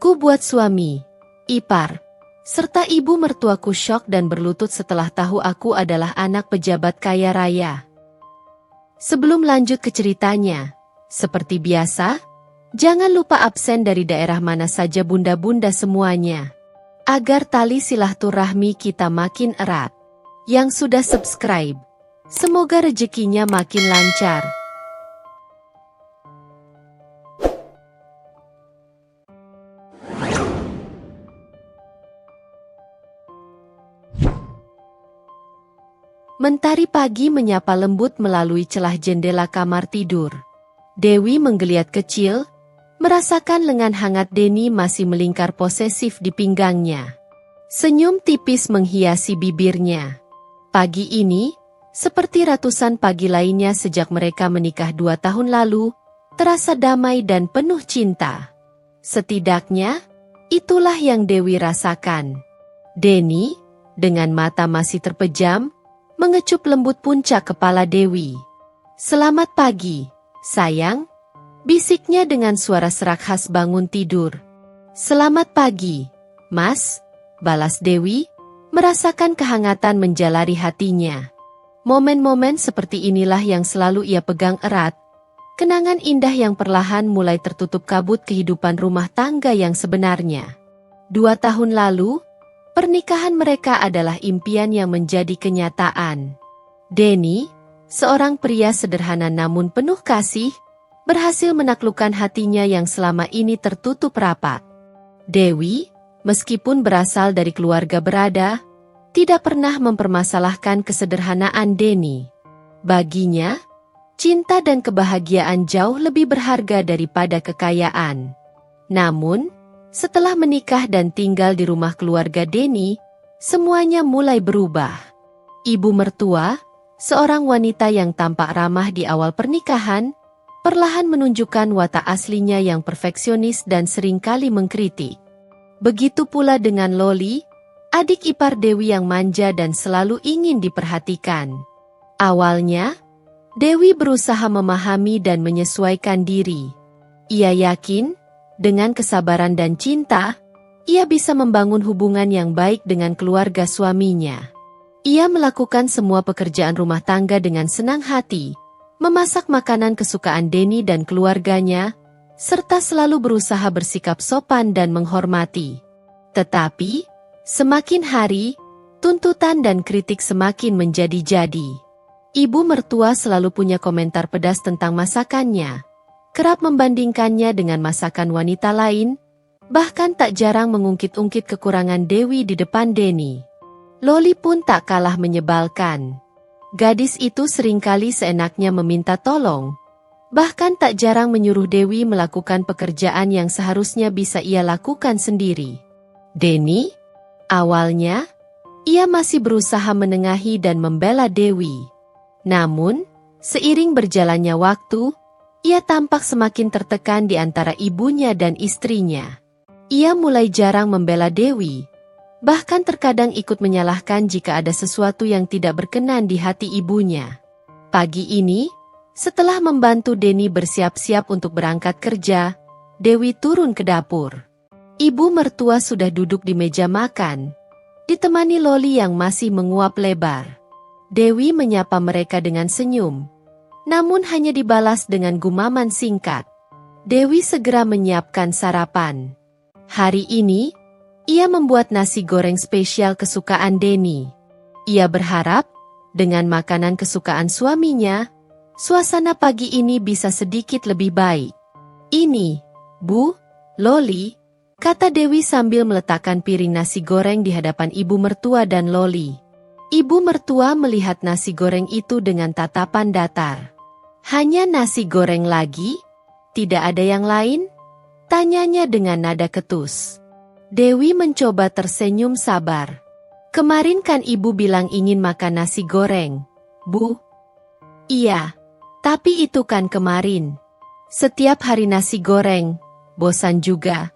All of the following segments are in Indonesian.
Buku buat suami, ipar, serta ibu mertuaku syok dan berlutut setelah tahu aku adalah anak pejabat kaya raya. Sebelum lanjut ke ceritanya, seperti biasa, jangan lupa absen dari daerah mana saja bunda-bunda semuanya, agar tali silaturahmi kita makin erat. Yang sudah subscribe, semoga rezekinya makin lancar. Mentari pagi menyapa lembut melalui celah jendela kamar tidur. Dewi menggeliat kecil, merasakan lengan hangat Denny masih melingkar posesif di pinggangnya. Senyum tipis menghiasi bibirnya. Pagi ini, seperti ratusan pagi lainnya sejak mereka menikah 2 tahun lalu, terasa damai dan penuh cinta. Setidaknya, itulah yang Dewi rasakan. Denny, dengan mata masih terpejam, mengecup lembut puncak kepala Dewi. "Selamat pagi, sayang," bisiknya dengan suara serak khas bangun tidur. "Selamat pagi, Mas," balas Dewi, merasakan kehangatan menjalari hatinya. Momen-momen seperti inilah yang selalu ia pegang erat, kenangan indah yang perlahan mulai tertutup kabut kehidupan rumah tangga yang sebenarnya. 2 tahun lalu, pernikahan mereka adalah impian yang menjadi kenyataan. Denny, seorang pria sederhana namun penuh kasih, berhasil menaklukkan hatinya yang selama ini tertutup rapat. Dewi, meskipun berasal dari keluarga berada, tidak pernah mempermasalahkan kesederhanaan Denny. Baginya, cinta dan kebahagiaan jauh lebih berharga daripada kekayaan. Namun, setelah menikah dan tinggal di rumah keluarga Denny, semuanya mulai berubah. Ibu mertua, seorang wanita yang tampak ramah di awal pernikahan, perlahan menunjukkan watak aslinya yang perfeksionis dan seringkali mengkritik. Begitu pula dengan Loli, adik ipar Dewi yang manja dan selalu ingin diperhatikan. Awalnya, Dewi berusaha memahami dan menyesuaikan diri. Ia yakin, dengan kesabaran dan cinta, ia bisa membangun hubungan yang baik dengan keluarga suaminya. Ia melakukan semua pekerjaan rumah tangga dengan senang hati, memasak makanan kesukaan Denny dan keluarganya, serta selalu berusaha bersikap sopan dan menghormati. Tetapi, semakin hari, tuntutan dan kritik semakin menjadi-jadi. Ibu mertua selalu punya komentar pedas tentang masakannya, kerap membandingkannya dengan masakan wanita lain, bahkan tak jarang mengungkit-ungkit kekurangan Dewi di depan Denny. Loli pun tak kalah menyebalkan. Gadis itu seringkali seenaknya meminta tolong, bahkan tak jarang menyuruh Dewi melakukan pekerjaan yang seharusnya bisa ia lakukan sendiri. Denny, awalnya, ia masih berusaha menengahi dan membela Dewi. Namun, seiring berjalannya waktu, ia tampak semakin tertekan di antara ibunya dan istrinya. Ia mulai jarang membela Dewi, bahkan terkadang ikut menyalahkan jika ada sesuatu yang tidak berkenan di hati ibunya. Pagi ini, setelah membantu Denny bersiap-siap untuk berangkat kerja, Dewi turun ke dapur. Ibu mertua sudah duduk di meja makan, ditemani Loli yang masih menguap lebar. Dewi menyapa mereka dengan senyum, namun hanya dibalas dengan gumaman singkat. Dewi segera menyiapkan sarapan. Hari ini, ia membuat nasi goreng spesial kesukaan Denny. Ia berharap, dengan makanan kesukaan suaminya, suasana pagi ini bisa sedikit lebih baik. "Ini, Bu, Loli," kata Dewi sambil meletakkan piring nasi goreng di hadapan ibu mertua dan Loli. Ibu mertua melihat nasi goreng itu dengan tatapan datar. "Hanya nasi goreng lagi? Tidak ada yang lain?" tanyanya dengan nada ketus. Dewi mencoba tersenyum sabar. "Kemarin kan ibu bilang ingin makan nasi goreng, Bu?" "Iya, tapi itu kan kemarin. Setiap hari nasi goreng, bosan juga,"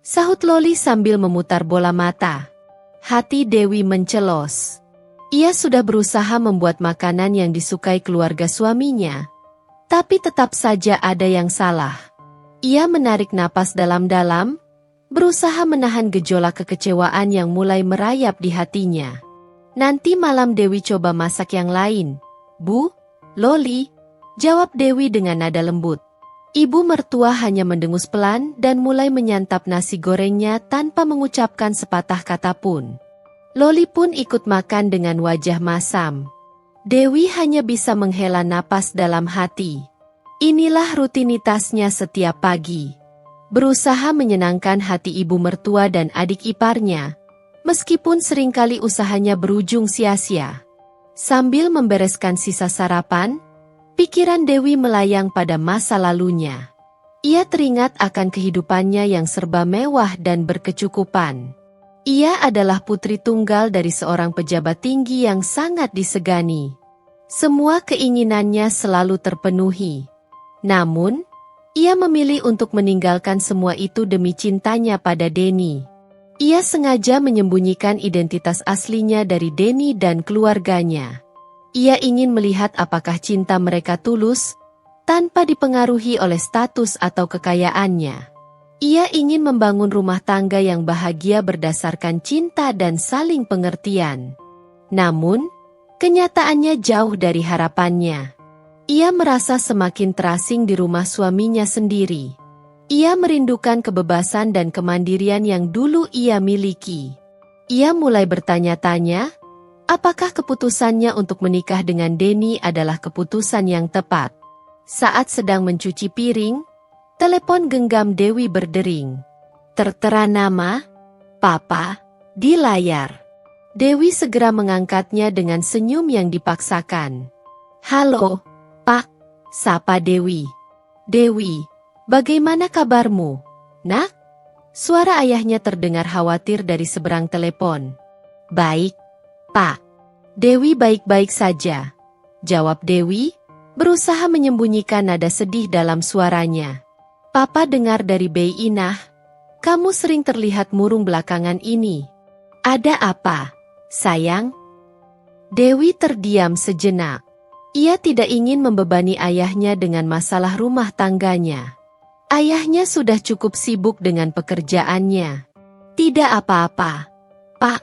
sahut Loli sambil memutar bola mata. Hati Dewi mencelos. Ia sudah berusaha membuat makanan yang disukai keluarga suaminya, tapi tetap saja ada yang salah. Ia menarik napas dalam-dalam, berusaha menahan gejolak kekecewaan yang mulai merayap di hatinya. Nanti malam Dewi coba masak yang lain, Bu, Loli, jawab Dewi dengan nada lembut. Ibu mertua hanya mendengus pelan dan mulai menyantap nasi gorengnya tanpa mengucapkan sepatah kata pun. Loli pun ikut makan dengan wajah masam. Dewi hanya bisa menghela napas dalam hati. Inilah rutinitasnya setiap pagi. Berusaha menyenangkan hati ibu mertua dan adik iparnya, meskipun seringkali usahanya berujung sia-sia. Sambil membereskan sisa sarapan, pikiran Dewi melayang pada masa lalunya. Ia teringat akan kehidupannya yang serba mewah dan berkecukupan. Ia adalah putri tunggal dari seorang pejabat tinggi yang sangat disegani. Semua keinginannya selalu terpenuhi. Namun, ia memilih untuk meninggalkan semua itu demi cintanya pada Denny. Ia sengaja menyembunyikan identitas aslinya dari Denny dan keluarganya. Ia ingin melihat apakah cinta mereka tulus, tanpa dipengaruhi oleh status atau kekayaannya. Ia ingin membangun rumah tangga yang bahagia berdasarkan cinta dan saling pengertian. Namun, kenyataannya jauh dari harapannya. Ia merasa semakin terasing di rumah suaminya sendiri. Ia merindukan kebebasan dan kemandirian yang dulu ia miliki. Ia mulai bertanya-tanya, apakah keputusannya untuk menikah dengan Denny adalah keputusan yang tepat? Saat sedang mencuci piring, telepon genggam Dewi berdering. Tertera nama, Papa, di layar. Dewi segera mengangkatnya dengan senyum yang dipaksakan. Halo, Pak, sapa Dewi. Dewi, bagaimana kabarmu, Nak? Suara ayahnya terdengar khawatir dari seberang telepon. Baik, Pak. Dewi baik-baik saja, jawab Dewi, berusaha menyembunyikan nada sedih dalam suaranya. Papa dengar dari Bei Inah, kamu sering terlihat murung belakangan ini. Ada apa, sayang? Dewi terdiam sejenak. Ia tidak ingin membebani ayahnya dengan masalah rumah tangganya. Ayahnya sudah cukup sibuk dengan pekerjaannya. Tidak apa-apa, Pak.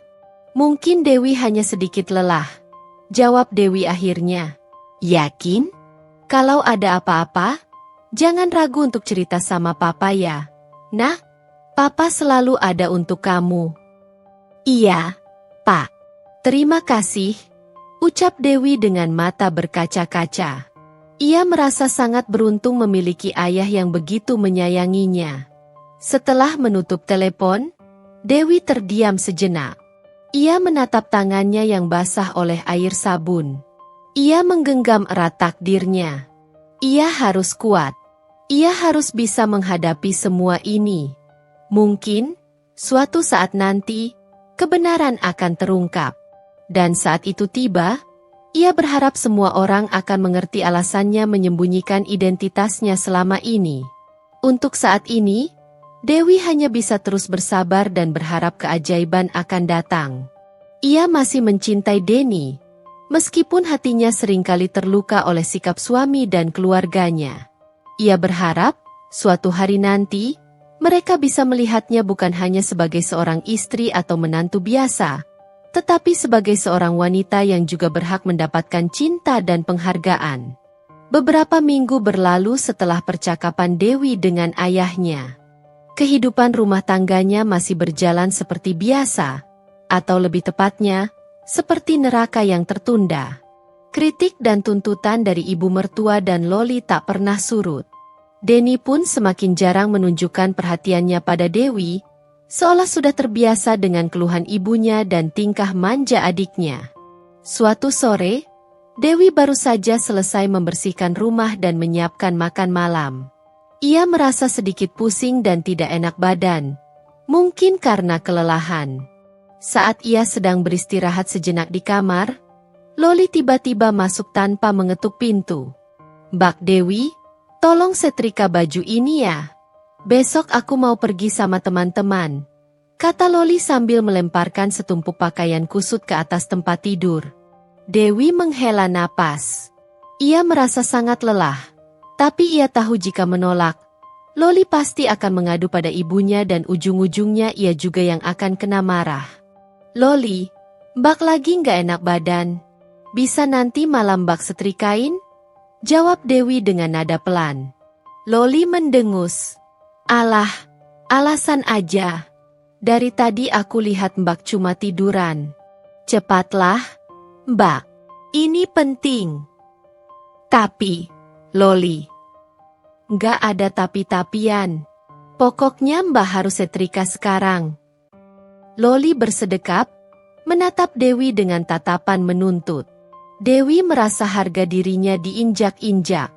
Mungkin Dewi hanya sedikit lelah, jawab Dewi akhirnya. Yakin? Kalau ada apa-apa, jangan ragu untuk cerita sama Papa ya. Nah, Papa selalu ada untuk kamu. Iya, Pak. Terima kasih, ucap Dewi dengan mata berkaca-kaca. Ia merasa sangat beruntung memiliki ayah yang begitu menyayanginya. Setelah menutup telepon, Dewi terdiam sejenak. Ia menatap tangannya yang basah oleh air sabun. Ia menggenggam erat takdirnya. Ia harus kuat. Ia harus bisa menghadapi semua ini. Mungkin, suatu saat nanti, kebenaran akan terungkap. Dan saat itu tiba, ia berharap semua orang akan mengerti alasannya menyembunyikan identitasnya selama ini. Untuk saat ini, Dewi hanya bisa terus bersabar dan berharap keajaiban akan datang. Ia masih mencintai Denny, meskipun hatinya seringkali terluka oleh sikap suami dan keluarganya. Ia berharap, suatu hari nanti, mereka bisa melihatnya bukan hanya sebagai seorang istri atau menantu biasa, tetapi sebagai seorang wanita yang juga berhak mendapatkan cinta dan penghargaan. Beberapa minggu berlalu setelah percakapan Dewi dengan ayahnya. Kehidupan rumah tangganya masih berjalan seperti biasa, atau lebih tepatnya, seperti neraka yang tertunda. Kritik dan tuntutan dari ibu mertua dan Loli tak pernah surut. Denny pun semakin jarang menunjukkan perhatiannya pada Dewi, seolah sudah terbiasa dengan keluhan ibunya dan tingkah manja adiknya. Suatu sore, Dewi baru saja selesai membersihkan rumah dan menyiapkan makan malam. Ia merasa sedikit pusing dan tidak enak badan, mungkin karena kelelahan. Saat ia sedang beristirahat sejenak di kamar, Loli tiba-tiba masuk tanpa mengetuk pintu. Mbak Dewi, tolong setrika baju ini ya. Besok aku mau pergi sama teman-teman, kata Loli sambil melemparkan setumpuk pakaian kusut ke atas tempat tidur. Dewi menghela napas. Ia merasa sangat lelah. Tapi ia tahu jika menolak, Loli pasti akan mengadu pada ibunya dan ujung-ujungnya ia juga yang akan kena marah. Loli, Mbak lagi nggak enak badan. Bisa nanti malam Mbak setrikain? Jawab Dewi dengan nada pelan. Loli mendengus. Alah, alasan aja. Dari tadi aku lihat Mbak cuma tiduran. Cepatlah, Mbak. Ini penting. Tapi, Loli. Nggak ada tapi-tapian. Pokoknya Mbak harus setrika sekarang. Loli bersedekap, menatap Dewi dengan tatapan menuntut. Dewi merasa harga dirinya diinjak-injak.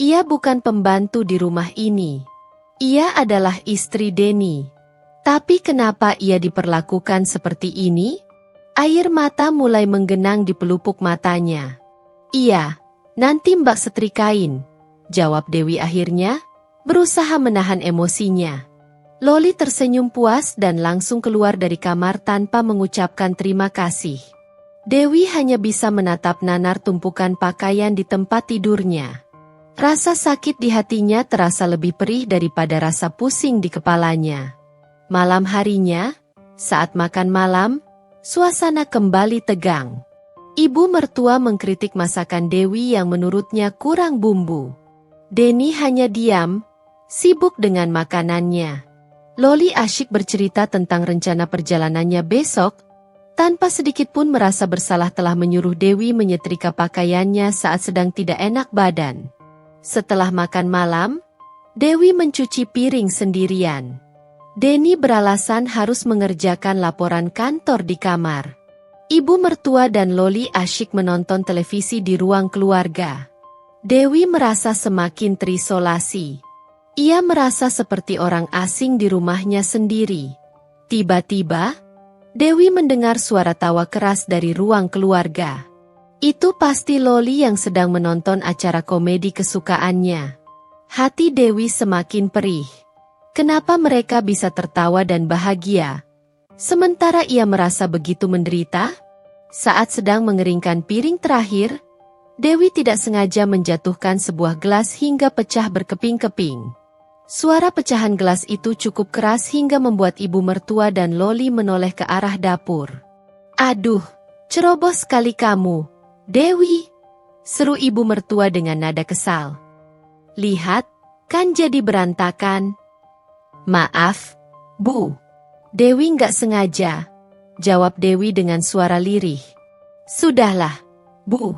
Ia bukan pembantu di rumah ini. Ia adalah istri Denny. Tapi kenapa ia diperlakukan seperti ini? Air mata mulai menggenang di pelupuk matanya. Iya, nanti Mbak setrikain, jawab Dewi akhirnya, berusaha menahan emosinya. Loli tersenyum puas dan langsung keluar dari kamar tanpa mengucapkan terima kasih. Dewi hanya bisa menatap nanar tumpukan pakaian di tempat tidurnya. Rasa sakit di hatinya terasa lebih perih daripada rasa pusing di kepalanya. Malam harinya, saat makan malam, suasana kembali tegang. Ibu mertua mengkritik masakan Dewi yang menurutnya kurang bumbu. Denny hanya diam, sibuk dengan makanannya. Loli asyik bercerita tentang rencana perjalanannya besok, tanpa sedikit pun merasa bersalah telah menyuruh Dewi menyetrika pakaiannya saat sedang tidak enak badan. Setelah makan malam, Dewi mencuci piring sendirian. Denny beralasan harus mengerjakan laporan kantor di kamar. Ibu mertua dan Loli asyik menonton televisi di ruang keluarga. Dewi merasa semakin terisolasi. Ia merasa seperti orang asing di rumahnya sendiri. Tiba-tiba, Dewi mendengar suara tawa keras dari ruang keluarga. Itu pasti Loli yang sedang menonton acara komedi kesukaannya. Hati Dewi semakin perih. Kenapa mereka bisa tertawa dan bahagia, sementara ia merasa begitu menderita? Saat sedang mengeringkan piring terakhir, Dewi tidak sengaja menjatuhkan sebuah gelas hingga pecah berkeping-keping. Suara pecahan gelas itu cukup keras hingga membuat ibu mertua dan Loli menoleh ke arah dapur. Aduh, ceroboh sekali kamu, Dewi, seru ibu mertua dengan nada kesal. Lihat, kan jadi berantakan. Maaf, Bu. Dewi nggak sengaja, jawab Dewi dengan suara lirih. Sudahlah, Bu.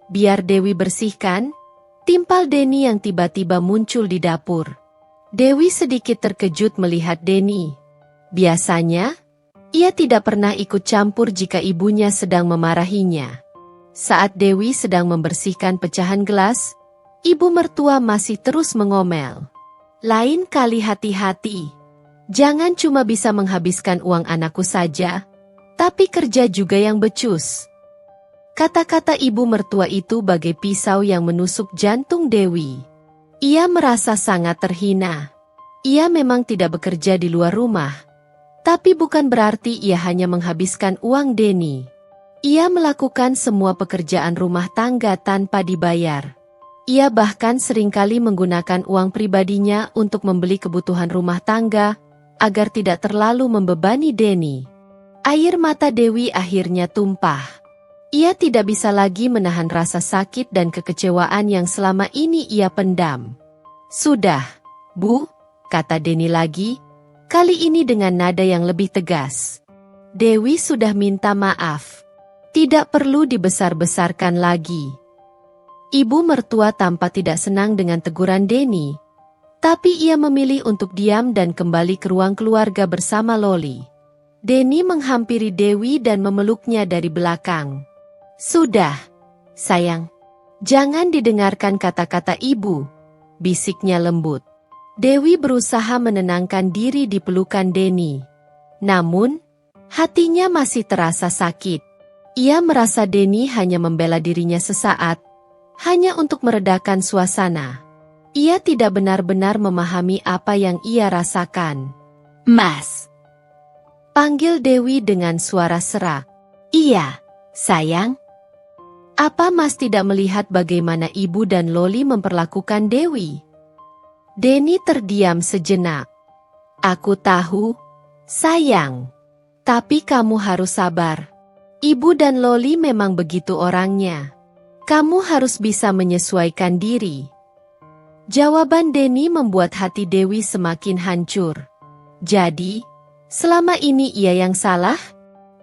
Biar Dewi bersihkan, timpal Denny yang tiba-tiba muncul di dapur. Dewi sedikit terkejut melihat Denny. Biasanya, ia tidak pernah ikut campur jika ibunya sedang memarahinya. Saat Dewi sedang membersihkan pecahan gelas, ibu mertua masih terus mengomel. Lain kali hati-hati. Jangan cuma bisa menghabiskan uang anakku saja, tapi kerja juga yang becus. Kata-kata ibu mertua itu bagai pisau yang menusuk jantung Dewi. Ia merasa sangat terhina. Ia memang tidak bekerja di luar rumah, tapi bukan berarti ia hanya menghabiskan uang Denny. Ia melakukan semua pekerjaan rumah tangga tanpa dibayar. Ia bahkan seringkali menggunakan uang pribadinya untuk membeli kebutuhan rumah tangga, agar tidak terlalu membebani Denny. Air mata Dewi akhirnya tumpah. Ia tidak bisa lagi menahan rasa sakit dan kekecewaan yang selama ini ia pendam. Sudah, Bu, kata Denny lagi, kali ini dengan nada yang lebih tegas. Dewi sudah minta maaf. Tidak perlu dibesar-besarkan lagi. Ibu mertua tampak tidak senang dengan teguran Denny, tapi ia memilih untuk diam dan kembali ke ruang keluarga bersama Loli. Denny menghampiri Dewi dan memeluknya dari belakang. Sudah, sayang. Jangan didengarkan kata-kata ibu, bisiknya lembut. Dewi berusaha menenangkan diri di pelukan Denny. Namun, hatinya masih terasa sakit. Ia merasa Denny hanya membela dirinya sesaat, hanya untuk meredakan suasana. Ia tidak benar-benar memahami apa yang ia rasakan. Mas, panggil Dewi dengan suara serak. Iya, sayang. Apa Mas tidak melihat bagaimana ibu dan Loli memperlakukan Dewi? Denny terdiam sejenak. Aku tahu, sayang. Tapi kamu harus sabar. Ibu dan Loli memang begitu orangnya. Kamu harus bisa menyesuaikan diri. Jawaban Denny membuat hati Dewi semakin hancur. Jadi, selama ini ia yang salah?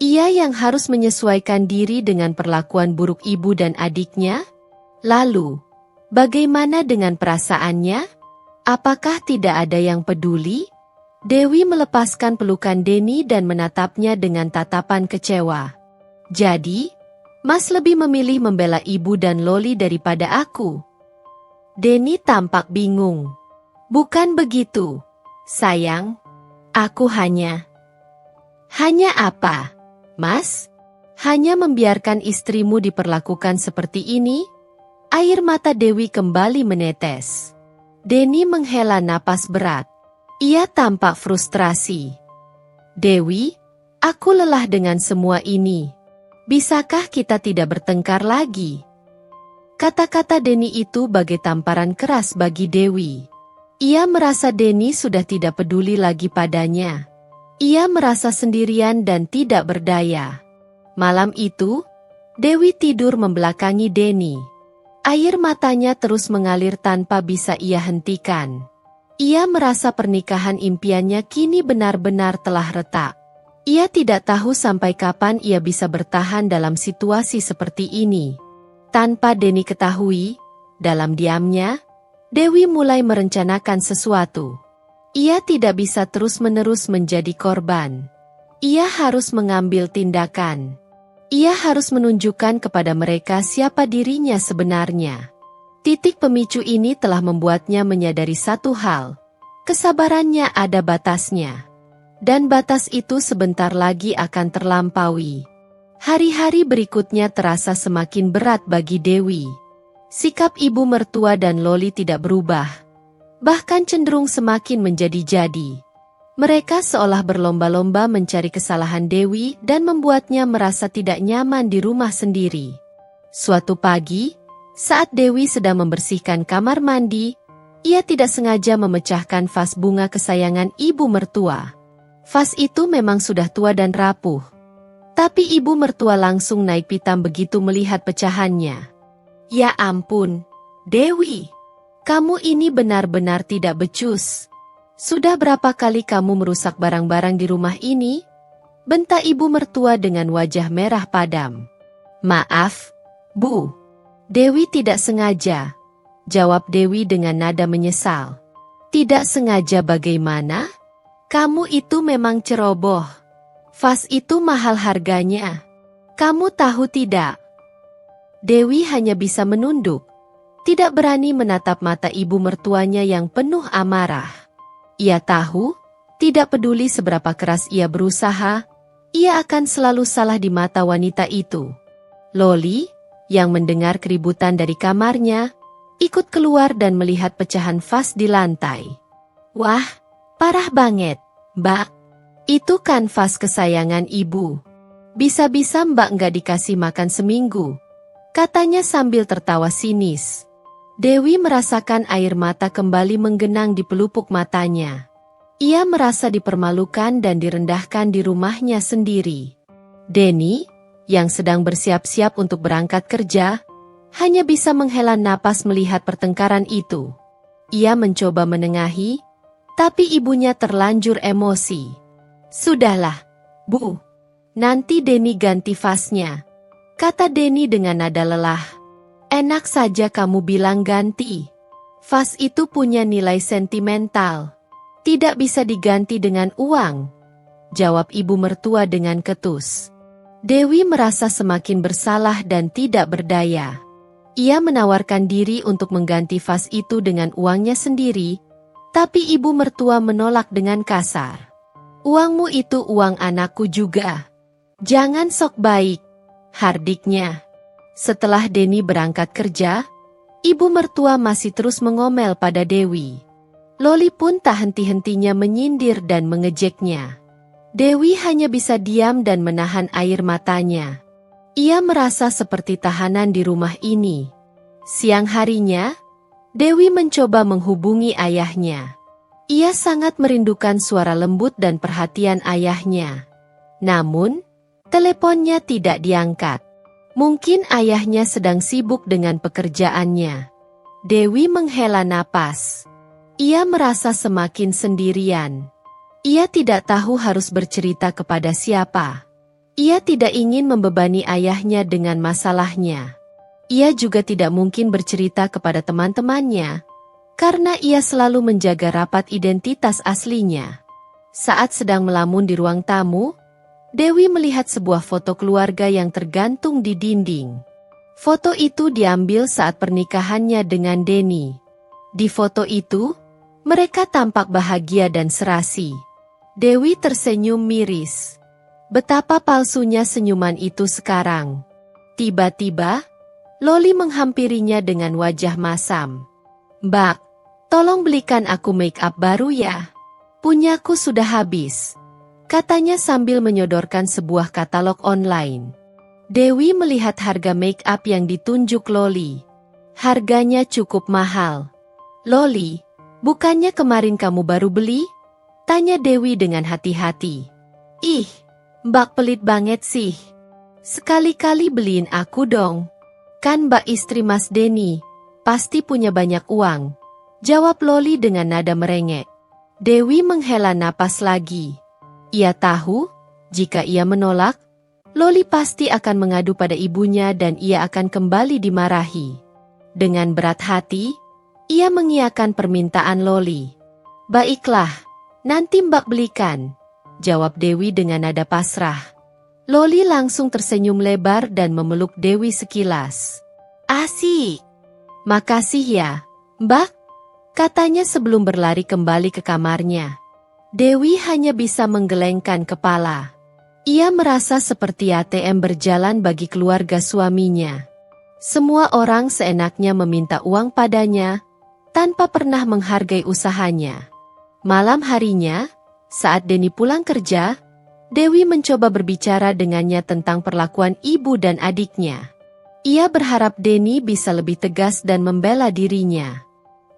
Ia yang harus menyesuaikan diri dengan perlakuan buruk ibu dan adiknya? Lalu, bagaimana dengan perasaannya? Apakah tidak ada yang peduli? Dewi melepaskan pelukan Denny dan menatapnya dengan tatapan kecewa. Jadi, Mas lebih memilih membela ibu dan Loli daripada aku. Denny tampak bingung. Bukan begitu, sayang. Aku hanya apa? Mas? Hanya membiarkan istrimu diperlakukan seperti ini? Air mata Dewi kembali menetes. Denny menghela napas berat. Ia tampak frustrasi. Dewi, aku lelah dengan semua ini. Bisakah kita tidak bertengkar lagi? Kata-kata Denny itu bagai tamparan keras bagi Dewi. Ia merasa Denny sudah tidak peduli lagi padanya. Ia merasa sendirian dan tidak berdaya. Malam itu, Dewi tidur membelakangi Denny. Air matanya terus mengalir tanpa bisa ia hentikan. Ia merasa pernikahan impiannya kini benar-benar telah retak. Ia tidak tahu sampai kapan ia bisa bertahan dalam situasi seperti ini. Tanpa Denny ketahui, dalam diamnya, Dewi mulai merencanakan sesuatu. Ia tidak bisa terus-menerus menjadi korban. Ia harus mengambil tindakan. Ia harus menunjukkan kepada mereka siapa dirinya sebenarnya. Titik pemicu ini telah membuatnya menyadari satu hal. Kesabarannya ada batasnya. Dan batas itu sebentar lagi akan terlampaui. Hari-hari berikutnya terasa semakin berat bagi Dewi. Sikap ibu mertua dan Loli tidak berubah. Bahkan cenderung semakin menjadi-jadi. Mereka seolah berlomba-lomba mencari kesalahan Dewi dan membuatnya merasa tidak nyaman di rumah sendiri. Suatu pagi, saat Dewi sedang membersihkan kamar mandi, ia tidak sengaja memecahkan vas bunga kesayangan ibu mertua. Vas itu memang sudah tua dan rapuh. Tapi ibu mertua langsung naik pitam begitu melihat pecahannya. Ya ampun, Dewi! Kamu ini benar-benar tidak becus. Sudah berapa kali kamu merusak barang-barang di rumah ini? Bentak ibu mertua dengan wajah merah padam. Maaf, Bu. Dewi tidak sengaja. Jawab Dewi dengan nada menyesal. Tidak sengaja bagaimana? Kamu itu memang ceroboh. Vas itu mahal harganya. Kamu tahu tidak? Dewi hanya bisa menunduk. Tidak berani menatap mata ibu mertuanya yang penuh amarah. Ia tahu, tidak peduli seberapa keras ia berusaha, ia akan selalu salah di mata wanita itu. Loli, yang mendengar keributan dari kamarnya, ikut keluar dan melihat pecahan vas di lantai. Wah, parah banget, Mbak. Itu kan vas kesayangan ibu. Bisa-bisa Mbak nggak dikasih makan seminggu, katanya sambil tertawa sinis. Dewi merasakan air mata kembali menggenang di pelupuk matanya. Ia merasa dipermalukan dan direndahkan di rumahnya sendiri. Denny, yang sedang bersiap-siap untuk berangkat kerja, hanya bisa menghela napas melihat pertengkaran itu. Ia mencoba menengahi, tapi ibunya terlanjur emosi. Sudahlah, Bu. Nanti Denny ganti vasnya, kata Denny dengan nada lelah. Enak saja kamu bilang ganti. Vas itu punya nilai sentimental. Tidak bisa diganti dengan uang, jawab ibu mertua dengan ketus. Dewi merasa semakin bersalah dan tidak berdaya. Ia menawarkan diri untuk mengganti vas itu dengan uangnya sendiri, tapi ibu mertua menolak dengan kasar. Uangmu itu uang anakku juga. Jangan sok baik, hardiknya. Setelah Denny berangkat kerja, ibu mertua masih terus mengomel pada Dewi. Loli pun tak henti-hentinya menyindir dan mengejeknya. Dewi hanya bisa diam dan menahan air matanya. Ia merasa seperti tahanan di rumah ini. Siang harinya, Dewi mencoba menghubungi ayahnya. Ia sangat merindukan suara lembut dan perhatian ayahnya. Namun, teleponnya tidak diangkat. Mungkin ayahnya sedang sibuk dengan pekerjaannya. Dewi menghela napas. Ia merasa semakin sendirian. Ia tidak tahu harus bercerita kepada siapa. Ia tidak ingin membebani ayahnya dengan masalahnya. Ia juga tidak mungkin bercerita kepada teman-temannya, karena ia selalu menjaga rapat identitas aslinya. Saat sedang melamun di ruang tamu, Dewi melihat sebuah foto keluarga yang tergantung di dinding. Foto itu diambil saat pernikahannya dengan Denny. Di foto itu, mereka tampak bahagia dan serasi. Dewi tersenyum miris. Betapa palsunya senyuman itu sekarang. Tiba-tiba, Loli menghampirinya dengan wajah masam. "Mbak, tolong belikan aku make up baru ya. Punyaku sudah habis," katanya sambil menyodorkan sebuah katalog online. Dewi melihat harga make up yang ditunjuk Loli. Harganya cukup mahal. "Loli, bukannya kemarin kamu baru beli?" tanya Dewi dengan hati-hati. "Ih, Mbak pelit banget sih. Sekali-kali beliin aku dong. Kan Mbak istri Mas Denny, pasti punya banyak uang," jawab Loli dengan nada merengek. Dewi menghela napas lagi. Ia tahu, jika ia menolak, Loli pasti akan mengadu pada ibunya dan ia akan kembali dimarahi. Dengan berat hati, ia mengiyakan permintaan Loli. "Baiklah, nanti Mbak belikan," jawab Dewi dengan nada pasrah. Loli langsung tersenyum lebar dan memeluk Dewi sekilas. "Asik. Makasih ya, Mbak," katanya sebelum berlari kembali ke kamarnya. Dewi hanya bisa menggelengkan kepala. Ia merasa seperti ATM berjalan bagi keluarga suaminya. Semua orang seenaknya meminta uang padanya, tanpa pernah menghargai usahanya. Malam harinya, saat Denny pulang kerja, Dewi mencoba berbicara dengannya tentang perlakuan ibu dan adiknya. Ia berharap Denny bisa lebih tegas dan membela dirinya.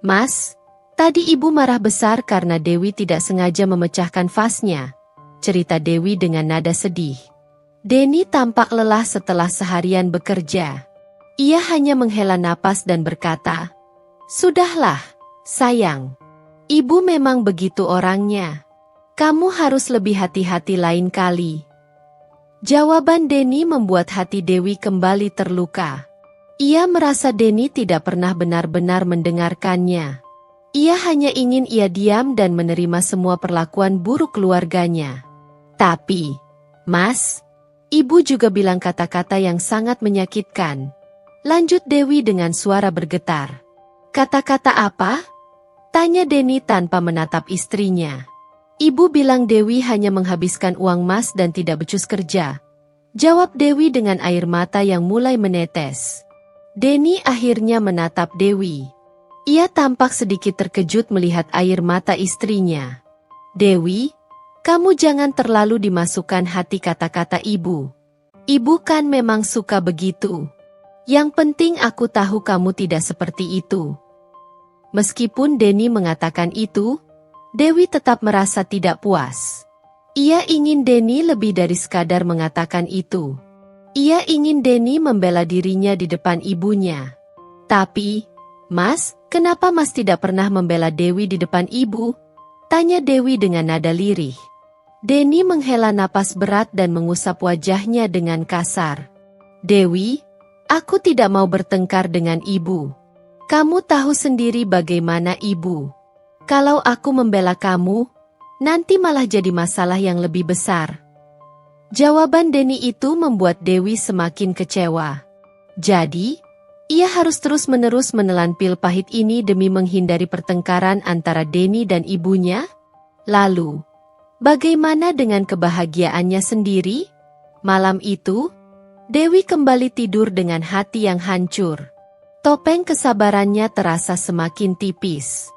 "Mas, tadi ibu marah besar karena Dewi tidak sengaja memecahkan vasnya," cerita Dewi dengan nada sedih. Denny tampak lelah setelah seharian bekerja. Ia hanya menghela napas dan berkata, "Sudahlah, sayang. Ibu memang begitu orangnya. Kamu harus lebih hati-hati lain kali." Jawaban Denny membuat hati Dewi kembali terluka. Ia merasa Denny tidak pernah benar-benar mendengarkannya. Ia hanya ingin ia diam dan menerima semua perlakuan buruk keluarganya. "Tapi, Mas, ibu juga bilang kata-kata yang sangat menyakitkan," lanjut Dewi dengan suara bergetar. "Kata-kata apa?" tanya Denny tanpa menatap istrinya. "Ibu bilang Dewi hanya menghabiskan uang Mas dan tidak becus kerja," jawab Dewi dengan air mata yang mulai menetes. Denny akhirnya menatap Dewi. Ia tampak sedikit terkejut melihat air mata istrinya. "Dewi, kamu jangan terlalu dimasukkan hati kata-kata ibu. Ibu kan memang suka begitu. Yang penting aku tahu kamu tidak seperti itu." Meskipun Denny mengatakan itu, Dewi tetap merasa tidak puas. Ia ingin Denny lebih dari sekadar mengatakan itu. Ia ingin Denny membela dirinya di depan ibunya. "Tapi, Mas, kenapa Mas tidak pernah membela Dewi di depan ibu?" tanya Dewi dengan nada lirih. Denny menghela napas berat dan mengusap wajahnya dengan kasar. "Dewi, aku tidak mau bertengkar dengan ibu. Kamu tahu sendiri bagaimana ibu. Kalau aku membela kamu, nanti malah jadi masalah yang lebih besar." Jawaban Denny itu membuat Dewi semakin kecewa. Jadi, ia harus terus-menerus menelan pil pahit ini demi menghindari pertengkaran antara Denny dan ibunya? Lalu, bagaimana dengan kebahagiaannya sendiri? Malam itu, Dewi kembali tidur dengan hati yang hancur. Topeng kesabarannya terasa semakin tipis.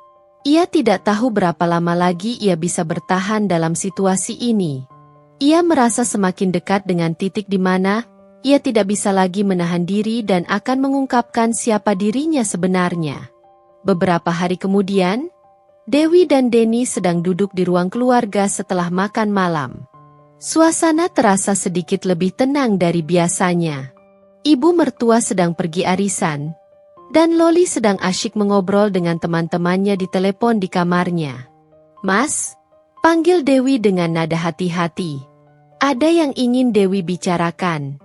Ia tidak tahu berapa lama lagi ia bisa bertahan dalam situasi ini. Ia merasa semakin dekat dengan titik di mana ia tidak bisa lagi menahan diri dan akan mengungkapkan siapa dirinya sebenarnya. Beberapa hari kemudian, Dewi dan Denny sedang duduk di ruang keluarga setelah makan malam. Suasana terasa sedikit lebih tenang dari biasanya. Ibu mertua sedang pergi arisan, dan Loli sedang asyik mengobrol dengan teman-temannya di telepon di kamarnya. "Mas," panggil Dewi dengan nada hati-hati. Ada yang ingin Dewi bicarakan.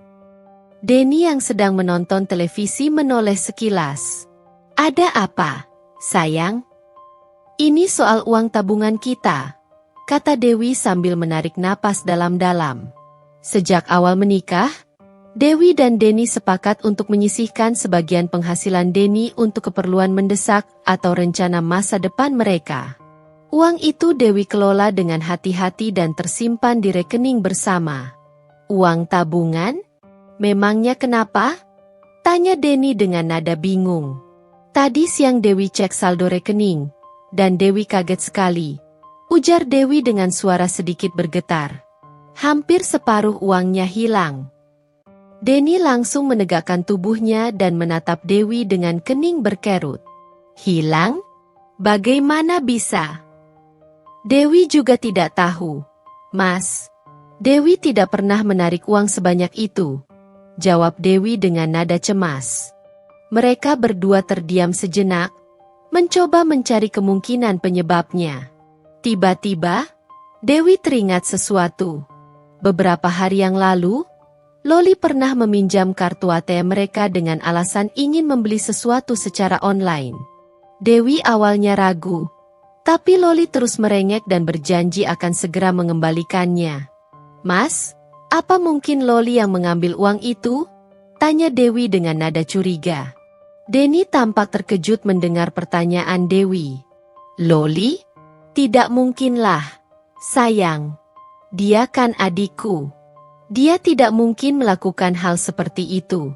Denny yang sedang menonton televisi menoleh sekilas. "Ada apa, sayang?" "Ini soal uang tabungan kita," kata Dewi sambil menarik napas dalam-dalam. Sejak awal menikah, Dewi dan Denny sepakat untuk menyisihkan sebagian penghasilan Denny untuk keperluan mendesak atau rencana masa depan mereka. Uang itu Dewi kelola dengan hati-hati dan tersimpan di rekening bersama. "Uang tabungan? Memangnya kenapa?" tanya Denny dengan nada bingung. "Tadi siang Dewi cek saldo rekening, dan Dewi kaget sekali," ujar Dewi dengan suara sedikit bergetar. "Hampir separuh uangnya hilang." Denny langsung menegakkan tubuhnya dan menatap Dewi dengan kening berkerut. "Hilang? Bagaimana bisa?" Dewi juga tidak tahu. "Mas, Dewi tidak pernah menarik uang sebanyak itu," jawab Dewi dengan nada cemas. Mereka berdua terdiam sejenak, mencoba mencari kemungkinan penyebabnya. Tiba-tiba, Dewi teringat sesuatu. Beberapa hari yang lalu, Loli pernah meminjam kartu ATM mereka dengan alasan ingin membeli sesuatu secara online. Dewi awalnya ragu, tapi Loli terus merengek dan berjanji akan segera mengembalikannya. "Mas, apa mungkin Loli yang mengambil uang itu?" tanya Dewi dengan nada curiga. Denny tampak terkejut mendengar pertanyaan Dewi. "Loli? Tidak mungkinlah, sayang. Dia kan adikku. Dia tidak mungkin melakukan hal seperti itu."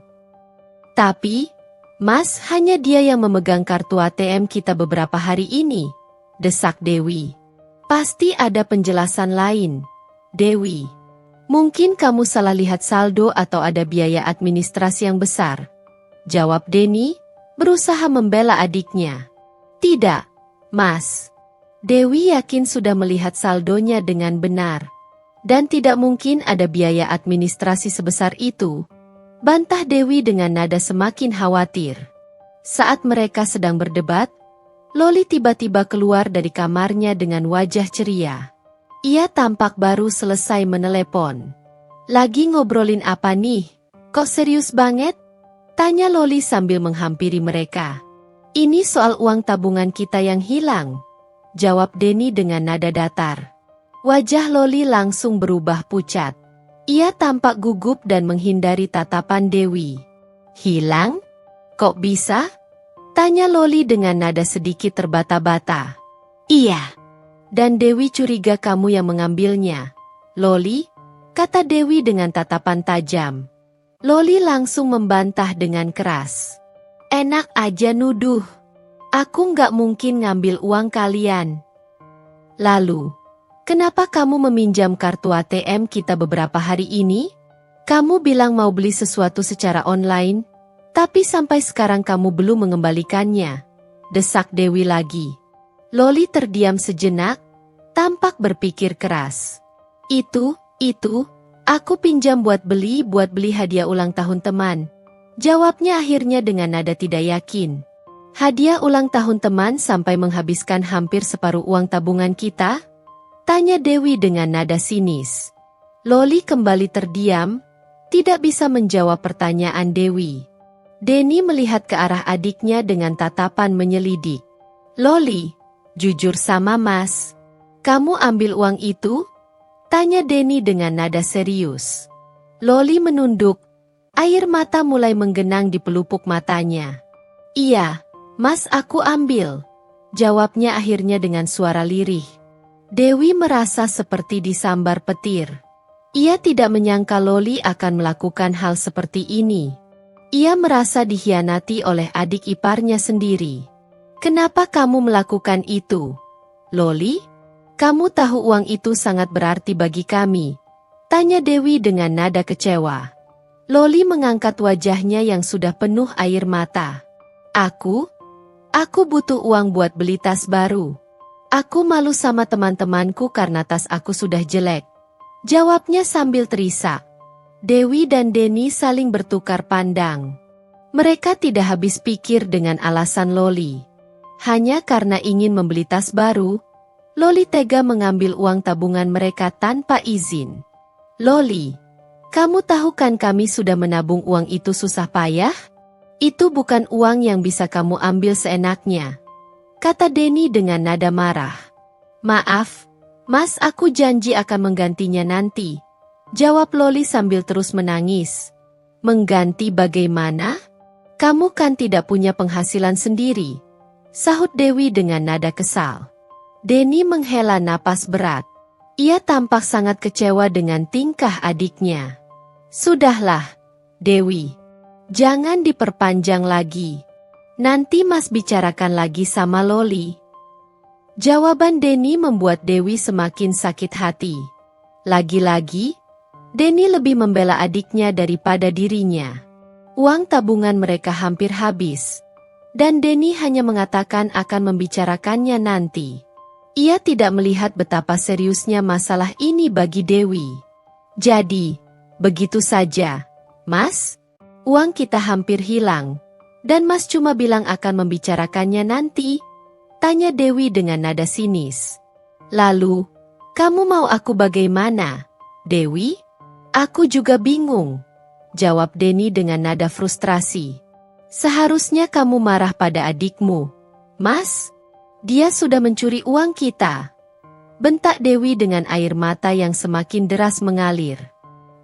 "Tapi, Mas, hanya dia yang memegang kartu ATM kita beberapa hari ini," desak Dewi. "Pasti ada penjelasan lain, Dewi. Mungkin kamu salah lihat saldo atau ada biaya administrasi yang besar," jawab Denny, berusaha membela adiknya. "Tidak, Mas. Dewi yakin sudah melihat saldonya dengan benar. Dan tidak mungkin ada biaya administrasi sebesar itu," bantah Dewi dengan nada semakin khawatir. Saat mereka sedang berdebat, Loli tiba-tiba keluar dari kamarnya dengan wajah ceria. Ia tampak baru selesai menelepon. "Lagi ngobrolin apa nih? Kok serius banget?" tanya Loli sambil menghampiri mereka. "Ini soal uang tabungan kita yang hilang," jawab Denny dengan nada datar. Wajah Loli langsung berubah pucat. Ia tampak gugup dan menghindari tatapan Dewi. "Hilang? Kok bisa?" tanya Loli dengan nada sedikit terbata-bata. "Iya. Dan Dewi curiga kamu yang mengambilnya, Loli," kata Dewi dengan tatapan tajam. Loli langsung membantah dengan keras. "Enak aja nuduh. Aku nggak mungkin ngambil uang kalian. Lalu, kenapa kamu meminjam kartu ATM kita beberapa hari ini? Kamu bilang mau beli sesuatu secara online, tapi sampai sekarang kamu belum mengembalikannya," desak Dewi lagi. Loli terdiam sejenak, tampak berpikir keras. Itu, aku pinjam buat beli hadiah ulang tahun teman," jawabnya akhirnya dengan nada tidak yakin. "Hadiah ulang tahun teman sampai menghabiskan hampir separuh uang tabungan kita?" tanya Dewi dengan nada sinis. Loli kembali terdiam, tidak bisa menjawab pertanyaan Dewi. Denny melihat ke arah adiknya dengan tatapan menyelidik. "Loli, jujur sama Mas. Kamu ambil uang itu?" tanya Denny dengan nada serius. Loli menunduk, air mata mulai menggenang di pelupuk matanya. "Iya, Mas, aku ambil," jawabnya akhirnya dengan suara lirih. Dewi merasa seperti disambar petir. Ia tidak menyangka Loli akan melakukan hal seperti ini. Ia merasa dikhianati oleh adik iparnya sendiri. "Kenapa kamu melakukan itu, Loli? Kamu tahu uang itu sangat berarti bagi kami," tanya Dewi dengan nada kecewa. Loli mengangkat wajahnya yang sudah penuh air mata. Aku butuh uang buat beli tas baru. Aku malu sama teman-temanku karena tas aku sudah jelek. Jawabnya sambil terisak. Dewi dan Denny saling bertukar pandang. Mereka tidak habis pikir dengan alasan Loli. Hanya karena ingin membeli tas baru, Loli tega mengambil uang tabungan mereka tanpa izin. Loli, kamu tahu kan kami sudah menabung uang itu susah payah? Itu bukan uang yang bisa kamu ambil seenaknya, kata Denny dengan nada marah. Maaf, Mas, aku janji akan menggantinya nanti, jawab Loli sambil terus menangis. Mengganti bagaimana? Kamu kan tidak punya penghasilan sendiri, sahut Dewi dengan nada kesal. Denny menghela napas berat. Ia tampak sangat kecewa dengan tingkah adiknya. Sudahlah, Dewi. Jangan diperpanjang lagi. Nanti Mas bicarakan lagi sama Loli. Jawaban Denny membuat Dewi semakin sakit hati. Lagi-lagi, Denny lebih membela adiknya daripada dirinya. Uang tabungan mereka hampir habis. Dan Denny hanya mengatakan akan membicarakannya nanti. Ia tidak melihat betapa seriusnya masalah ini bagi Dewi. Jadi, begitu saja, Mas? Uang kita hampir hilang, dan Mas cuma bilang akan membicarakannya nanti? Tanya Dewi dengan nada sinis. Lalu, kamu mau aku bagaimana, Dewi? Aku juga bingung, jawab Denny dengan nada frustrasi. Seharusnya kamu marah pada adikmu, Mas. Dia sudah mencuri uang kita. Bentak Dewi dengan air mata yang semakin deras mengalir.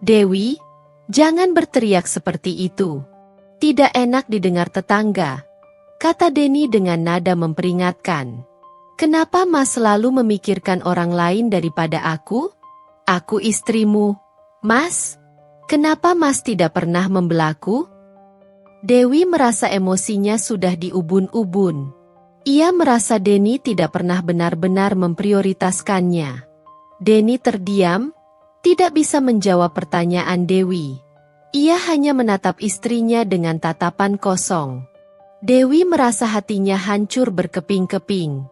Dewi, jangan berteriak seperti itu. Tidak enak didengar tetangga, kata Denny dengan nada memperingatkan. Kenapa Mas selalu memikirkan orang lain daripada aku? Aku istrimu, Mas. Kenapa Mas tidak pernah membelaku? Dewi merasa emosinya sudah diubun-ubun. Ia merasa Denny tidak pernah benar-benar memprioritaskannya. Denny terdiam, tidak bisa menjawab pertanyaan Dewi. Ia hanya menatap istrinya dengan tatapan kosong. Dewi merasa hatinya hancur berkeping-keping.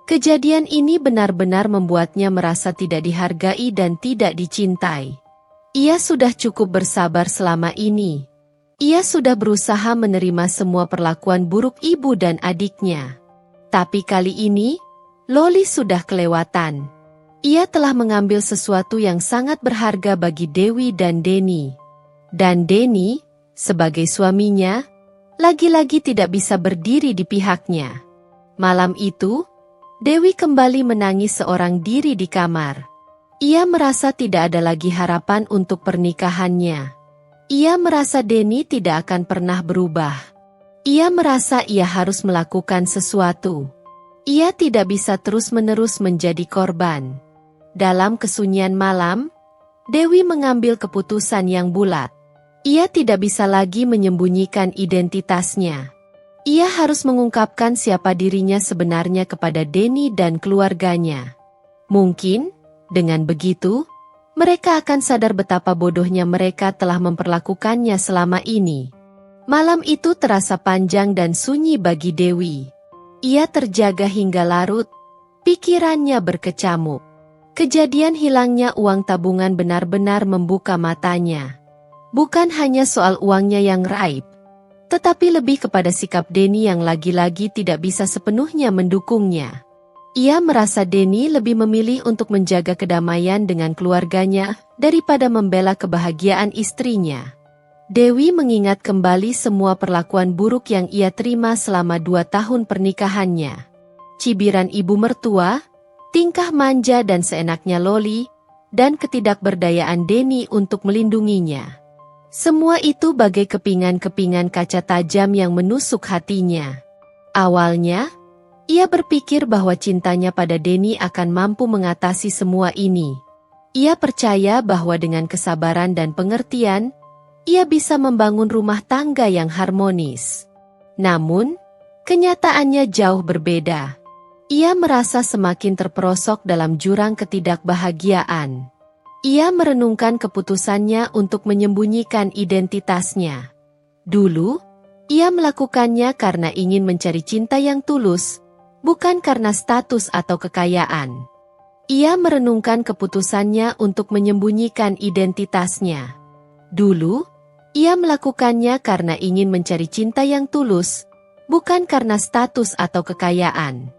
Kejadian ini benar-benar membuatnya merasa tidak dihargai dan tidak dicintai. Ia sudah cukup bersabar selama ini. Ia sudah berusaha menerima semua perlakuan buruk ibu dan adiknya. Tapi kali ini, Loli sudah kelewatan. Ia telah mengambil sesuatu yang sangat berharga bagi Dewi dan Denny. Dan Denny, sebagai suaminya, lagi-lagi tidak bisa berdiri di pihaknya. Malam itu, Dewi kembali menangis seorang diri di kamar. Ia merasa tidak ada lagi harapan untuk pernikahannya. Ia merasa Denny tidak akan pernah berubah. Ia merasa ia harus melakukan sesuatu. Ia tidak bisa terus-menerus menjadi korban. Dalam kesunyian malam, Dewi mengambil keputusan yang bulat. Ia tidak bisa lagi menyembunyikan identitasnya. Ia harus mengungkapkan siapa dirinya sebenarnya kepada Denny dan keluarganya. Mungkin, dengan begitu, mereka akan sadar betapa bodohnya mereka telah memperlakukannya selama ini. Malam itu terasa panjang dan sunyi bagi Dewi. Ia terjaga hingga larut, pikirannya berkecamuk. Kejadian hilangnya uang tabungan benar-benar membuka matanya. Bukan hanya soal uangnya yang raib, tetapi lebih kepada sikap Denny yang lagi-lagi tidak bisa sepenuhnya mendukungnya. Ia merasa Denny lebih memilih untuk menjaga kedamaian dengan keluarganya daripada membela kebahagiaan istrinya. Dewi mengingat kembali semua perlakuan buruk yang ia terima selama 2 tahun pernikahannya. Cibiran ibu mertua, tingkah manja dan seenaknya Loli, dan ketidakberdayaan Denny untuk melindunginya. Semua itu bagai kepingan-kepingan kaca tajam yang menusuk hatinya. Awalnya, ia berpikir bahwa cintanya pada Denny akan mampu mengatasi semua ini. Ia percaya bahwa dengan kesabaran dan pengertian, ia bisa membangun rumah tangga yang harmonis. Namun, kenyataannya jauh berbeda. Ia merasa semakin terperosok dalam jurang ketidakbahagiaan. Ia merenungkan keputusannya untuk menyembunyikan identitasnya. Dulu, Ia melakukannya karena ingin mencari cinta yang tulus, bukan karena status atau kekayaan. Ia merenungkan keputusannya untuk menyembunyikan identitasnya. Dulu, ia melakukannya karena ingin mencari cinta yang tulus, bukan karena status atau kekayaan.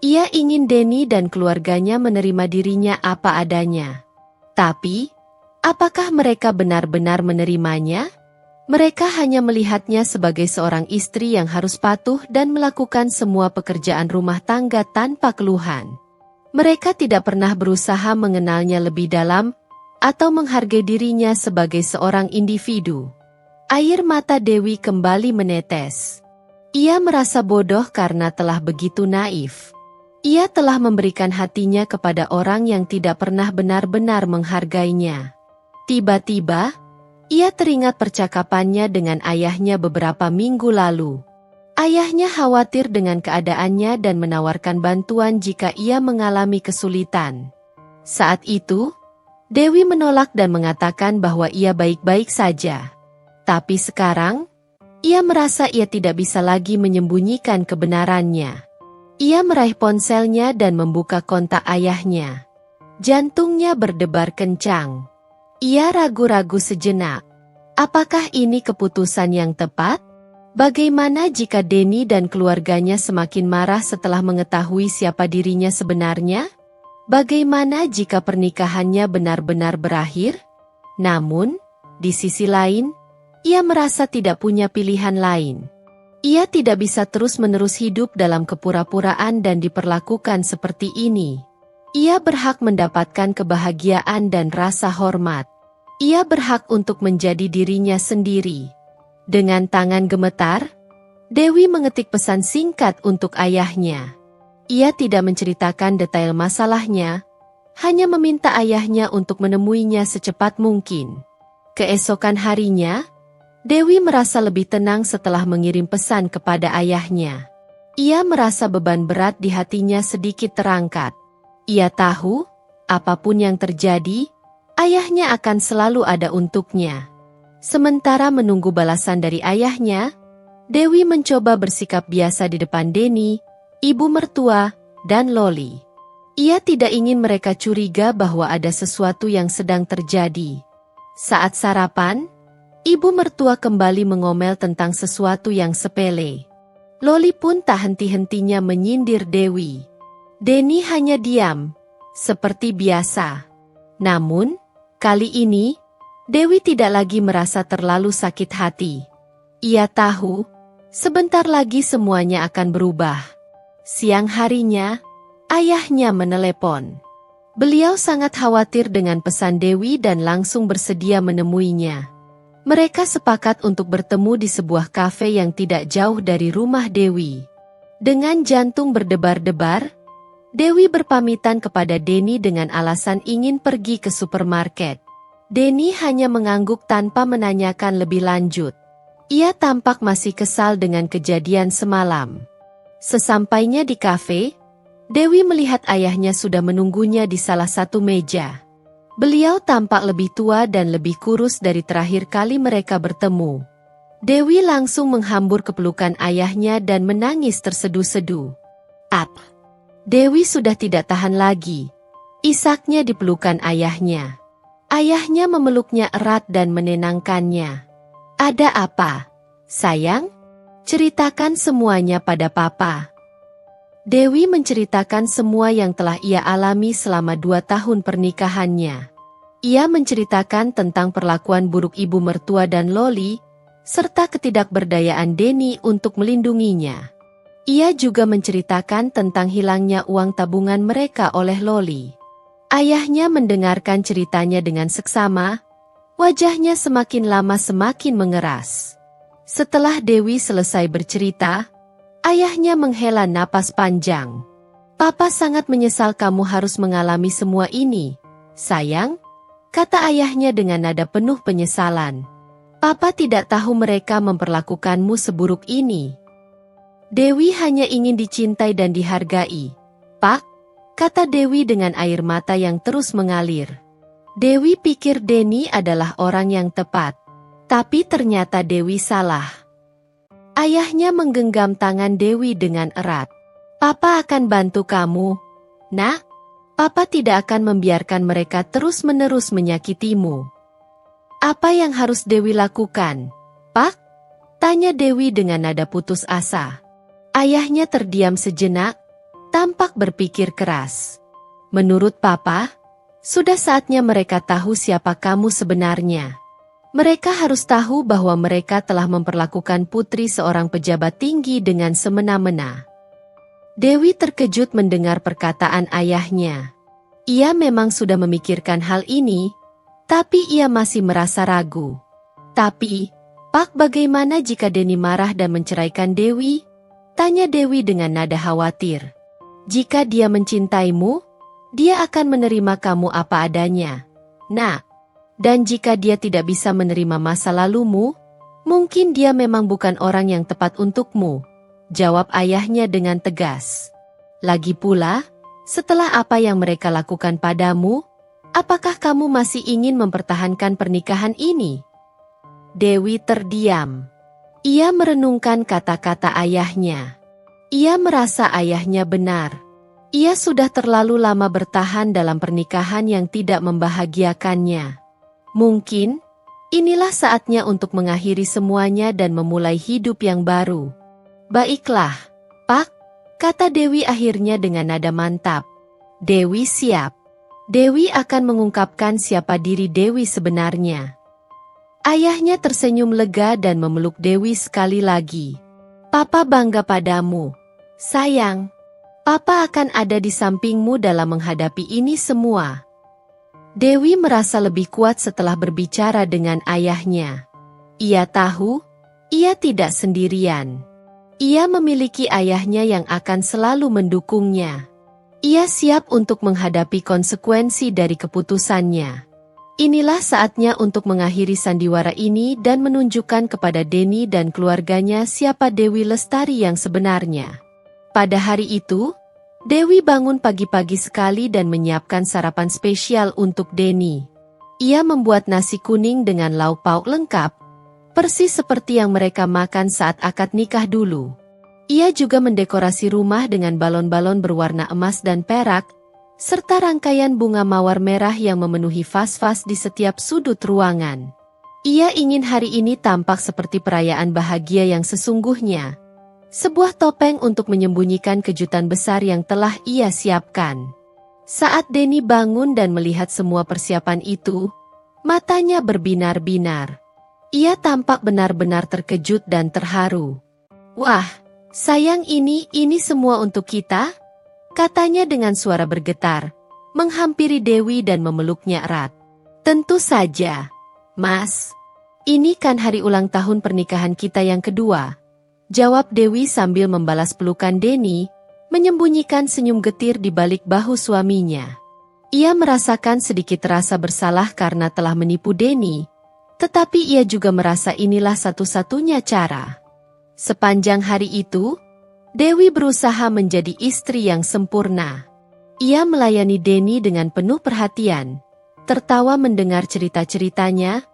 Ia ingin Denny dan keluarganya menerima dirinya apa adanya. Tapi, apakah mereka benar-benar menerimanya? Mereka hanya melihatnya sebagai seorang istri yang harus patuh dan melakukan semua pekerjaan rumah tangga tanpa keluhan. Mereka tidak pernah berusaha mengenalnya lebih dalam atau menghargai dirinya sebagai seorang individu. Air mata Dewi kembali menetes. Ia merasa bodoh karena telah begitu naif. Ia telah memberikan hatinya kepada orang yang tidak pernah benar-benar menghargainya. Tiba-tiba, ia teringat percakapannya dengan ayahnya beberapa minggu lalu. Ayahnya khawatir dengan keadaannya dan menawarkan bantuan jika ia mengalami kesulitan. Saat itu, Dewi menolak dan mengatakan bahwa ia baik-baik saja. Tapi sekarang, ia merasa ia tidak bisa lagi menyembunyikan kebenarannya. Ia meraih ponselnya dan membuka kontak ayahnya. Jantungnya berdebar kencang. Ia ragu-ragu sejenak. Apakah ini keputusan yang tepat? Bagaimana jika Denny dan keluarganya semakin marah setelah mengetahui siapa dirinya sebenarnya? Bagaimana jika pernikahannya benar-benar berakhir? Namun, di sisi lain, ia merasa tidak punya pilihan lain. Ia tidak bisa terus-menerus hidup dalam kepura-puraan dan diperlakukan seperti ini. Ia berhak mendapatkan kebahagiaan dan rasa hormat. Ia berhak untuk menjadi dirinya sendiri. Dengan tangan gemetar, Dewi mengetik pesan singkat untuk ayahnya. Ia tidak menceritakan detail masalahnya, hanya meminta ayahnya untuk menemuinya secepat mungkin. Keesokan harinya, Dewi merasa lebih tenang setelah mengirim pesan kepada ayahnya. Ia merasa beban berat di hatinya sedikit terangkat. Ia tahu, apapun yang terjadi, ayahnya akan selalu ada untuknya. Sementara menunggu balasan dari ayahnya, Dewi mencoba bersikap biasa di depan Denny, ibu mertua, dan Loli. Ia tidak ingin mereka curiga bahwa ada sesuatu yang sedang terjadi. Saat sarapan, ibu mertua kembali mengomel tentang sesuatu yang sepele. Loli pun tak henti-hentinya menyindir Dewi. Denny hanya diam, seperti biasa. Namun, kali ini, Dewi tidak lagi merasa terlalu sakit hati. Ia tahu, sebentar lagi semuanya akan berubah. Siang harinya, ayahnya menelepon. Beliau sangat khawatir dengan pesan Dewi dan langsung bersedia menemuinya. Mereka sepakat untuk bertemu di sebuah kafe yang tidak jauh dari rumah Dewi. Dengan jantung berdebar-debar, Dewi berpamitan kepada Denny dengan alasan ingin pergi ke supermarket. Denny hanya mengangguk tanpa menanyakan lebih lanjut. Ia tampak masih kesal dengan kejadian semalam. Sesampainya di kafe, Dewi melihat ayahnya sudah menunggunya di salah satu meja. Beliau tampak lebih tua dan lebih kurus dari terakhir kali mereka bertemu. Dewi langsung menghambur ke pelukan ayahnya dan menangis terseduh-seduh. Dewi sudah tidak tahan lagi. Isaknya di pelukan ayahnya. Ayahnya memeluknya erat dan menenangkannya. Ada apa, sayang? Ceritakan semuanya pada papa. Dewi menceritakan semua yang telah ia alami selama 2 tahun pernikahannya. Ia menceritakan tentang perlakuan buruk ibu mertua dan Loli, serta ketidakberdayaan Denny untuk melindunginya. Ia juga menceritakan tentang hilangnya uang tabungan mereka oleh Loli. Ayahnya mendengarkan ceritanya dengan seksama, wajahnya semakin lama semakin mengeras. Setelah Dewi selesai bercerita, ayahnya menghela napas panjang. Papa sangat menyesal kamu harus mengalami semua ini, sayang, kata ayahnya dengan nada penuh penyesalan. Papa tidak tahu mereka memperlakukanmu seburuk ini. Dewi hanya ingin dicintai dan dihargai. Pak, kata Dewi dengan air mata yang terus mengalir. Dewi pikir Denny adalah orang yang tepat. Tapi ternyata Dewi salah. Ayahnya menggenggam tangan Dewi dengan erat. Papa akan bantu kamu, Nak. Papa tidak akan membiarkan mereka terus-menerus menyakitimu. Apa yang harus Dewi lakukan, Pak? Tanya Dewi dengan nada putus asa. Ayahnya terdiam sejenak, tampak berpikir keras. Menurut Papa, sudah saatnya mereka tahu siapa kamu sebenarnya. Mereka harus tahu bahwa mereka telah memperlakukan putri seorang pejabat tinggi dengan semena-mena. Dewi terkejut mendengar perkataan ayahnya. Ia memang sudah memikirkan hal ini, tapi ia masih merasa ragu. Tapi, Pak, bagaimana jika Denny marah dan menceraikan Dewi? Tanya Dewi dengan nada khawatir. Jika dia mencintaimu, dia akan menerima kamu apa adanya, Nak. Dan jika dia tidak bisa menerima masa lalumu, mungkin dia memang bukan orang yang tepat untukmu, jawab ayahnya dengan tegas. Lagi pula, setelah apa yang mereka lakukan padamu, apakah kamu masih ingin mempertahankan pernikahan ini? Dewi terdiam. Ia merenungkan kata-kata ayahnya. Ia merasa ayahnya benar. Ia sudah terlalu lama bertahan dalam pernikahan yang tidak membahagiakannya. Mungkin, inilah saatnya untuk mengakhiri semuanya dan memulai hidup yang baru. Baiklah, Pak, kata Dewi akhirnya dengan nada mantap. Dewi siap. Dewi akan mengungkapkan siapa diri Dewi sebenarnya. Ayahnya tersenyum lega dan memeluk Dewi sekali lagi. Papa bangga padamu. Sayang, Papa akan ada di sampingmu dalam menghadapi ini semua. Dewi merasa lebih kuat setelah berbicara dengan ayahnya. Ia tahu, ia tidak sendirian. Ia memiliki ayahnya yang akan selalu mendukungnya. Ia siap untuk menghadapi konsekuensi dari keputusannya. Inilah saatnya untuk mengakhiri sandiwara ini dan menunjukkan kepada Denny dan keluarganya siapa Dewi Lestari yang sebenarnya. Pada hari itu, Dewi bangun pagi-pagi sekali dan menyiapkan sarapan spesial untuk Denny. Ia membuat nasi kuning dengan lauk pauk lengkap, persis seperti yang mereka makan saat akad nikah dulu. Ia juga mendekorasi rumah dengan balon-balon berwarna emas dan perak, serta rangkaian bunga mawar merah yang memenuhi vas-vas di setiap sudut ruangan. Ia ingin hari ini tampak seperti perayaan bahagia yang sesungguhnya. Sebuah topeng untuk menyembunyikan kejutan besar yang telah ia siapkan. Saat Denny bangun dan melihat semua persiapan itu, matanya berbinar-binar. Ia tampak benar-benar terkejut dan terharu. Wah, sayang, ini semua untuk kita? Katanya dengan suara bergetar, menghampiri Dewi dan memeluknya erat. Tentu saja, Mas. Ini kan hari ulang tahun pernikahan kita yang kedua. Jawab Dewi sambil membalas pelukan Denny, menyembunyikan senyum getir di balik bahu suaminya. Ia merasakan sedikit rasa bersalah karena telah menipu Denny, tetapi ia juga merasa inilah satu-satunya cara. Sepanjang hari itu, Dewi berusaha menjadi istri yang sempurna. Ia melayani Denny dengan penuh perhatian, tertawa mendengar cerita-ceritanya,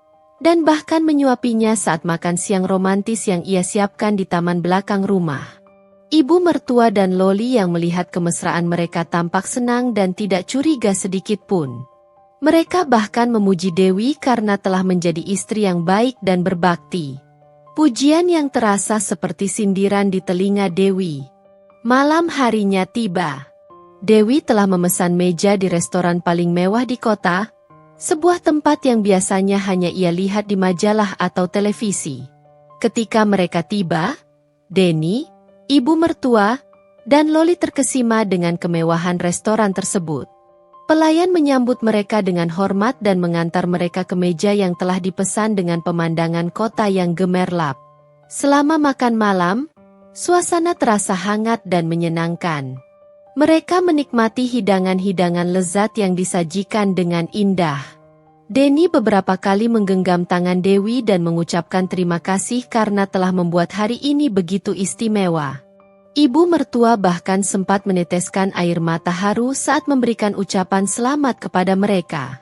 dan bahkan menyuapinya saat makan siang romantis yang ia siapkan di taman belakang rumah. Ibu mertua dan Loli yang melihat kemesraan mereka tampak senang dan tidak curiga sedikit pun. Mereka bahkan memuji Dewi karena telah menjadi istri yang baik dan berbakti. Pujian yang terasa seperti sindiran di telinga Dewi. Malam harinya tiba. Dewi telah memesan meja di restoran paling mewah di kota, sebuah tempat yang biasanya hanya ia lihat di majalah atau televisi. Ketika mereka tiba, Denny, ibu mertua, dan Loli terkesima dengan kemewahan restoran tersebut. Pelayan menyambut mereka dengan hormat dan mengantar mereka ke meja yang telah dipesan dengan pemandangan kota yang gemerlap. Selama makan malam, suasana terasa hangat dan menyenangkan. Mereka menikmati hidangan-hidangan lezat yang disajikan dengan indah. Denny beberapa kali menggenggam tangan Dewi dan mengucapkan terima kasih karena telah membuat hari ini begitu istimewa. Ibu mertua bahkan sempat meneteskan air mata haru saat memberikan ucapan selamat kepada mereka.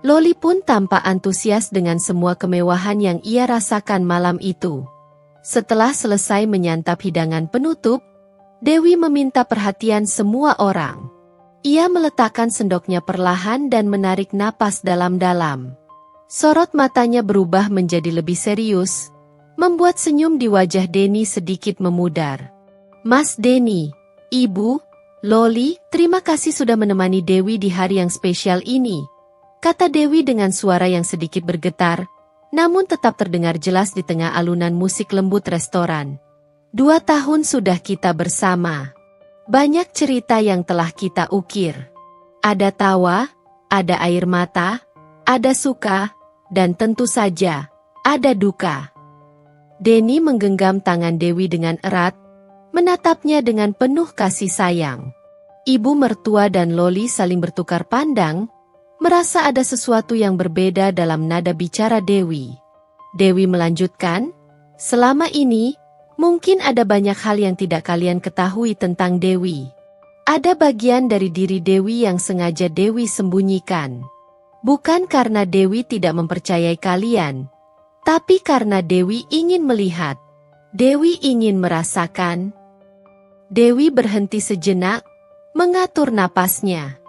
Loli pun tampak antusias dengan semua kemewahan yang ia rasakan malam itu. Setelah selesai menyantap hidangan penutup, Dewi meminta perhatian semua orang. Ia meletakkan sendoknya perlahan dan menarik napas dalam-dalam. Sorot matanya berubah menjadi lebih serius, membuat senyum di wajah Denny sedikit memudar. Mas Denny, Ibu, Loli, terima kasih sudah menemani Dewi di hari yang spesial ini, kata Dewi dengan suara yang sedikit bergetar, namun tetap terdengar jelas di tengah alunan musik lembut restoran. 2 tahun sudah kita bersama. Banyak cerita yang telah kita ukir. Ada tawa, ada air mata, ada suka, dan tentu saja, ada duka. Denny menggenggam tangan Dewi dengan erat, menatapnya dengan penuh kasih sayang. Ibu mertua dan Loli saling bertukar pandang, merasa ada sesuatu yang berbeda dalam nada bicara Dewi. Dewi melanjutkan, selama ini, mungkin ada banyak hal yang tidak kalian ketahui tentang Dewi. Ada bagian dari diri Dewi yang sengaja Dewi sembunyikan. Bukan karena Dewi tidak mempercayai kalian, tapi karena Dewi ingin melihat. Dewi ingin merasakan. Dewi berhenti sejenak, mengatur napasnya.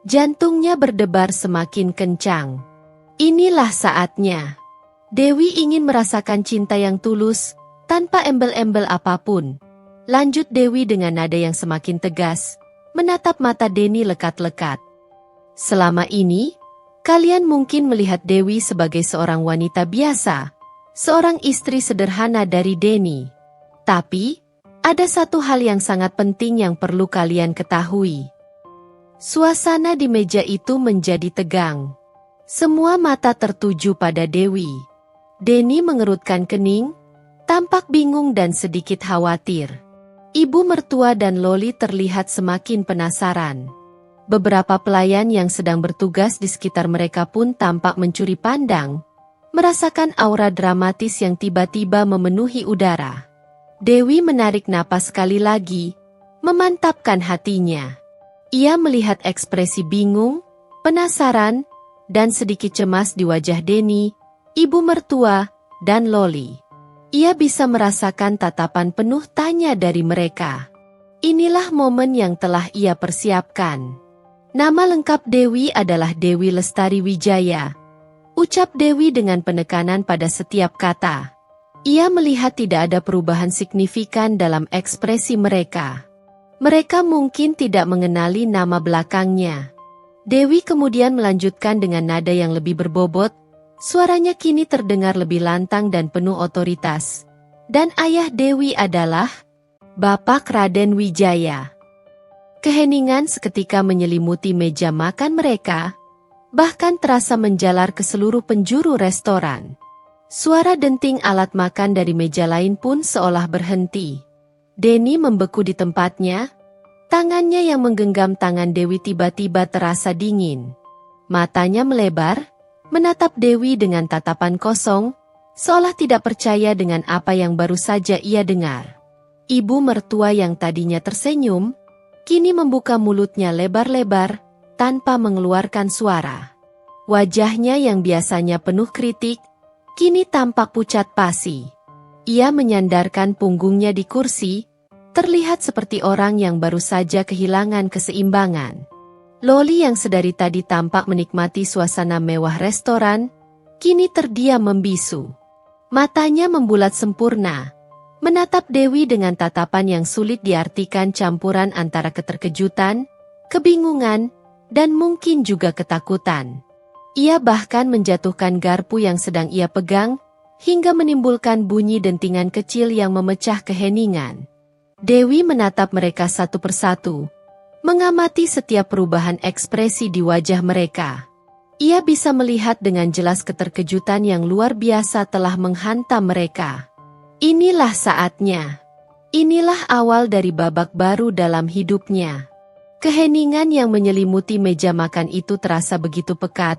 Jantungnya berdebar semakin kencang. Inilah saatnya. Dewi ingin merasakan cinta yang tulus, tanpa embel-embel apapun. Lanjut Dewi dengan nada yang semakin tegas, menatap mata Denny lekat-lekat. Selama ini, kalian mungkin melihat Dewi sebagai seorang wanita biasa, seorang istri sederhana dari Denny. Tapi, ada satu hal yang sangat penting yang perlu kalian ketahui. Suasana di meja itu menjadi tegang. Semua mata tertuju pada Dewi. Denny mengerutkan kening, tampak bingung dan sedikit khawatir. Ibu mertua dan Loli terlihat semakin penasaran. Beberapa pelayan yang sedang bertugas di sekitar mereka pun tampak mencuri pandang, merasakan aura dramatis yang tiba-tiba memenuhi udara. Dewi menarik napas sekali lagi, memantapkan hatinya. Ia melihat ekspresi bingung, penasaran, dan sedikit cemas di wajah Denny, ibu mertua, dan Loli. Ia bisa merasakan tatapan penuh tanya dari mereka. Inilah momen yang telah ia persiapkan. Nama lengkap Dewi adalah Dewi Lestari Wijaya. Ucap Dewi dengan penekanan pada setiap kata. Ia melihat tidak ada perubahan signifikan dalam ekspresi mereka. Mereka mungkin tidak mengenali nama belakangnya. Dewi kemudian melanjutkan dengan nada yang lebih berbobot. Suaranya kini terdengar lebih lantang dan penuh otoritas. Dan ayah Dewi adalah Bapak Raden Wijaya. Keheningan seketika menyelimuti meja makan mereka, bahkan terasa menjalar ke seluruh penjuru restoran. Suara denting alat makan dari meja lain pun seolah berhenti. Denny membeku di tempatnya, tangannya yang menggenggam tangan Dewi tiba-tiba terasa dingin. Matanya melebar, menatap Dewi dengan tatapan kosong, seolah tidak percaya dengan apa yang baru saja ia dengar. Ibu mertua yang tadinya tersenyum, kini membuka mulutnya lebar-lebar, tanpa mengeluarkan suara. Wajahnya yang biasanya penuh kritik, kini tampak pucat pasi. Ia menyandarkan punggungnya di kursi, terlihat seperti orang yang baru saja kehilangan keseimbangan. Loli yang sedari tadi tampak menikmati suasana mewah restoran, kini terdiam membisu. Matanya membulat sempurna, menatap Dewi dengan tatapan yang sulit diartikan campuran antara keterkejutan, kebingungan, dan mungkin juga ketakutan. Ia bahkan menjatuhkan garpu yang sedang ia pegang, hingga menimbulkan bunyi dentingan kecil yang memecah keheningan. Dewi menatap mereka satu persatu, mengamati setiap perubahan ekspresi di wajah mereka. Ia bisa melihat dengan jelas keterkejutan yang luar biasa telah menghantam mereka. Inilah saatnya. Inilah awal dari babak baru dalam hidupnya. Keheningan yang menyelimuti meja makan itu terasa begitu pekat,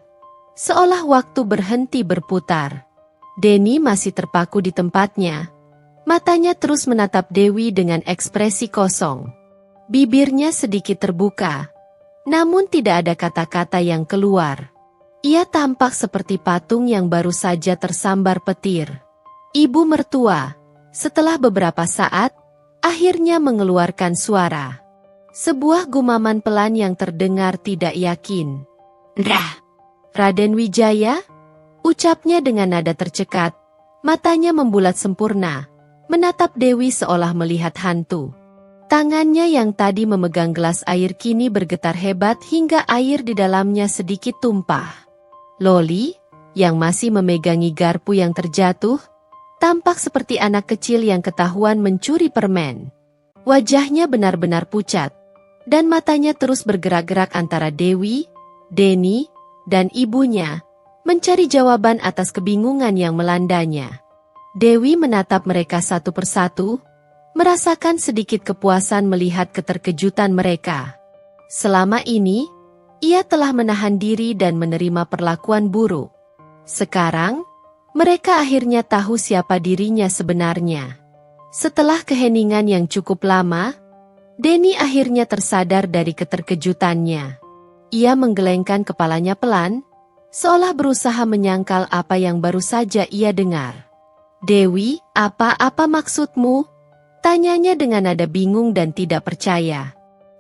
seolah waktu berhenti berputar. Denny masih terpaku di tempatnya. Matanya terus menatap Dewi dengan ekspresi kosong. Bibirnya sedikit terbuka, namun tidak ada kata-kata yang keluar. Ia tampak seperti patung yang baru saja tersambar petir. Ibu mertua, Setelah beberapa saat, akhirnya mengeluarkan suara. Sebuah gumaman pelan yang terdengar tidak yakin. "Dah, Raden Wijaya?" ucapnya dengan nada tercekat. Matanya membulat sempurna, menatap Dewi seolah melihat hantu. Tangannya yang tadi memegang gelas air kini bergetar hebat hingga air di dalamnya sedikit tumpah. Loli, yang masih memegangi garpu yang terjatuh, tampak seperti anak kecil yang ketahuan mencuri permen. Wajahnya benar-benar pucat, dan matanya terus bergerak-gerak antara Dewi, Deni, dan ibunya, mencari jawaban atas kebingungan yang melandanya. Dewi menatap mereka satu persatu, merasakan sedikit kepuasan melihat keterkejutan mereka. Selama ini, ia telah menahan diri dan menerima perlakuan buruk. Sekarang, mereka akhirnya tahu siapa dirinya sebenarnya. Setelah keheningan yang cukup lama, Deni akhirnya tersadar dari keterkejutannya. Ia menggelengkan kepalanya pelan, seolah berusaha menyangkal apa yang baru saja ia dengar. "Dewi, apa maksudmu?" tanyanya dengan nada bingung dan tidak percaya.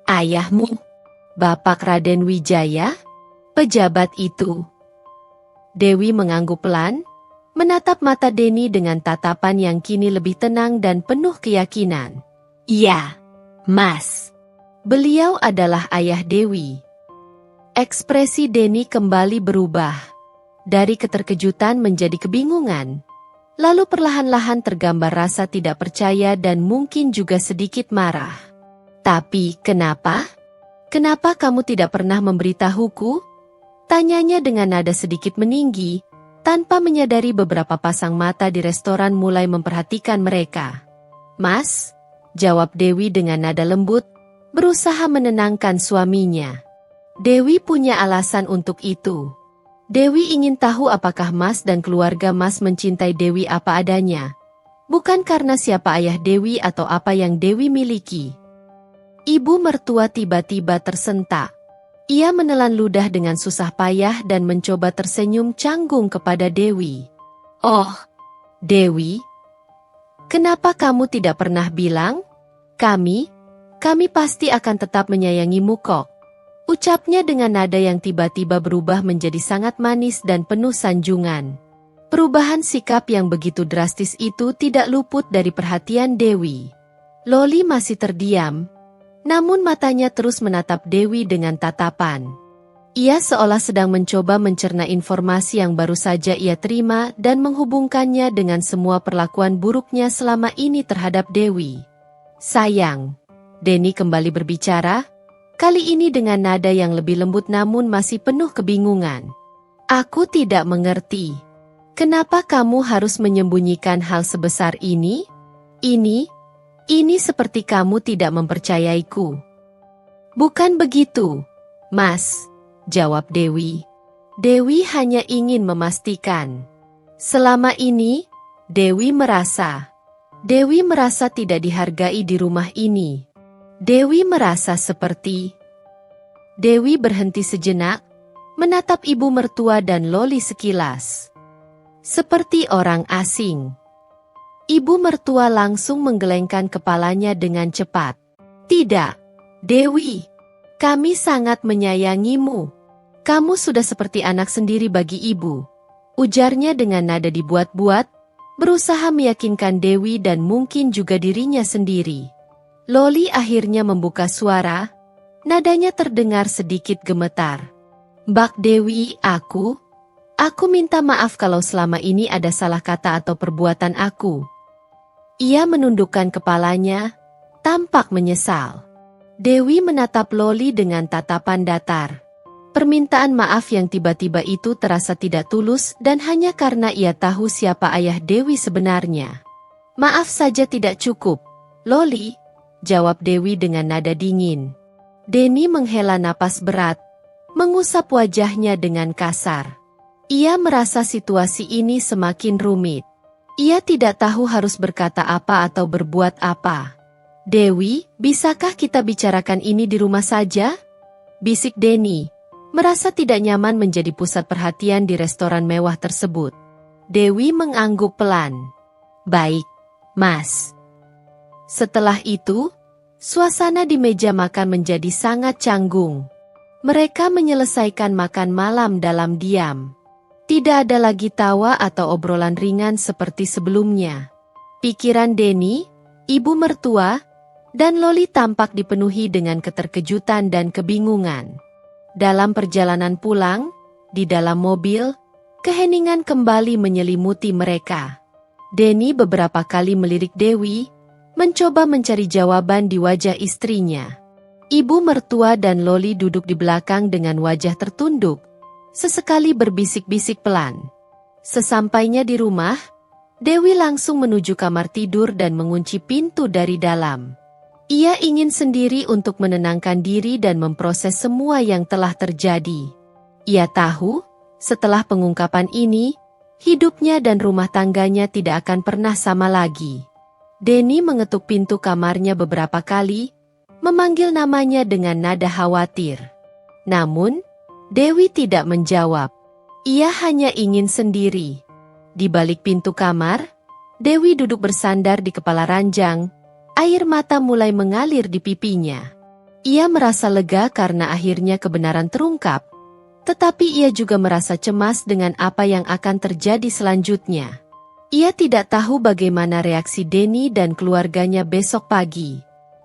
"Ayahmu, Bapak Raden Wijaya, pejabat itu." Dewi mengangguk pelan, menatap mata Deni dengan tatapan yang kini lebih tenang dan penuh keyakinan. "Iya, Mas. Beliau adalah ayah Dewi." Ekspresi Deni kembali berubah. Dari keterkejutan menjadi kebingungan. Lalu perlahan-lahan tergambar rasa tidak percaya dan mungkin juga sedikit marah. "Tapi kenapa? Kenapa kamu tidak pernah memberitahuku?" tanyanya dengan nada sedikit meninggi, tanpa menyadari beberapa pasang mata di restoran mulai memperhatikan mereka. "Mas," jawab Dewi dengan nada lembut, berusaha menenangkan suaminya. Dewi punya alasan untuk itu. Dewi ingin tahu apakah Mas dan keluarga Mas mencintai Dewi apa adanya, bukan karena siapa ayah Dewi atau apa yang Dewi miliki. Ibu mertua tiba-tiba tersentak. Ia menelan ludah dengan susah payah dan mencoba tersenyum canggung kepada Dewi. "Oh, Dewi, kenapa kamu tidak pernah bilang? Kami pasti akan tetap menyayangimu kok," ucapnya dengan nada yang tiba-tiba berubah menjadi sangat manis dan penuh sanjungan. Perubahan sikap yang begitu drastis itu tidak luput dari perhatian Dewi. Loli masih terdiam, namun matanya terus menatap Dewi dengan tatapan. Ia seolah sedang mencoba mencerna informasi yang baru saja ia terima dan menghubungkannya dengan semua perlakuan buruknya selama ini terhadap Dewi. "Sayang," Deni kembali berbicara, kali ini dengan nada yang lebih lembut namun masih penuh kebingungan. "Aku tidak mengerti. Kenapa kamu harus menyembunyikan hal sebesar ini? Ini seperti kamu tidak mempercayaiku." "Bukan begitu, Mas," jawab Dewi. Dewi hanya ingin memastikan. Selama ini, Dewi merasa tidak dihargai di rumah ini. Dewi merasa seperti... Dewi berhenti sejenak, menatap ibu mertua dan Loli sekilas. Seperti orang asing. Ibu mertua langsung menggelengkan kepalanya dengan cepat. "Tidak, Dewi. Kami sangat menyayangimu. Kamu sudah seperti anak sendiri bagi ibu," ujarnya dengan nada dibuat-buat, berusaha meyakinkan Dewi dan mungkin juga dirinya sendiri. Loli akhirnya membuka suara, nadanya terdengar sedikit gemetar. "Mbak Dewi, aku minta maaf kalau selama ini ada salah kata atau perbuatan aku." Ia menundukkan kepalanya, tampak menyesal. Dewi menatap Loli dengan tatapan datar. Permintaan maaf yang tiba-tiba itu terasa tidak tulus dan hanya karena ia tahu siapa ayah Dewi sebenarnya. "Maaf saja tidak cukup, Loli," jawab Dewi dengan nada dingin. Deni menghela napas berat, mengusap wajahnya dengan kasar. Ia merasa situasi ini semakin rumit. Ia tidak tahu harus berkata apa atau berbuat apa. "Dewi, bisakah kita bicarakan ini di rumah saja?" bisik Deni, merasa tidak nyaman menjadi pusat perhatian di restoran mewah tersebut. Dewi mengangguk pelan. "Baik, Mas. Setelah itu, suasana di meja makan menjadi sangat canggung. Mereka menyelesaikan makan malam dalam diam. Tidak ada lagi tawa atau obrolan ringan seperti sebelumnya. Pikiran Denny, ibu mertua, dan Loli tampak dipenuhi dengan keterkejutan dan kebingungan. Dalam perjalanan pulang, di dalam mobil, keheningan kembali menyelimuti mereka. Denny beberapa kali melirik Dewi, mencoba mencari jawaban di wajah istrinya. Ibu mertua dan Loli duduk di belakang dengan wajah tertunduk, sesekali berbisik-bisik pelan. Sesampainya di rumah, Dewi langsung menuju kamar tidur dan mengunci pintu dari dalam. Ia ingin sendiri untuk menenangkan diri dan memproses semua yang telah terjadi. Ia tahu, setelah pengungkapan ini, hidupnya dan rumah tangganya tidak akan pernah sama lagi. Denny mengetuk pintu kamarnya beberapa kali, memanggil namanya dengan nada khawatir. Namun, Dewi tidak menjawab. Ia hanya ingin sendiri. Di balik pintu kamar, Dewi duduk bersandar di kepala ranjang, air mata mulai mengalir di pipinya. Ia merasa lega karena akhirnya kebenaran terungkap, tetapi ia juga merasa cemas dengan apa yang akan terjadi selanjutnya. Ia tidak tahu bagaimana reaksi Denny dan keluarganya besok pagi.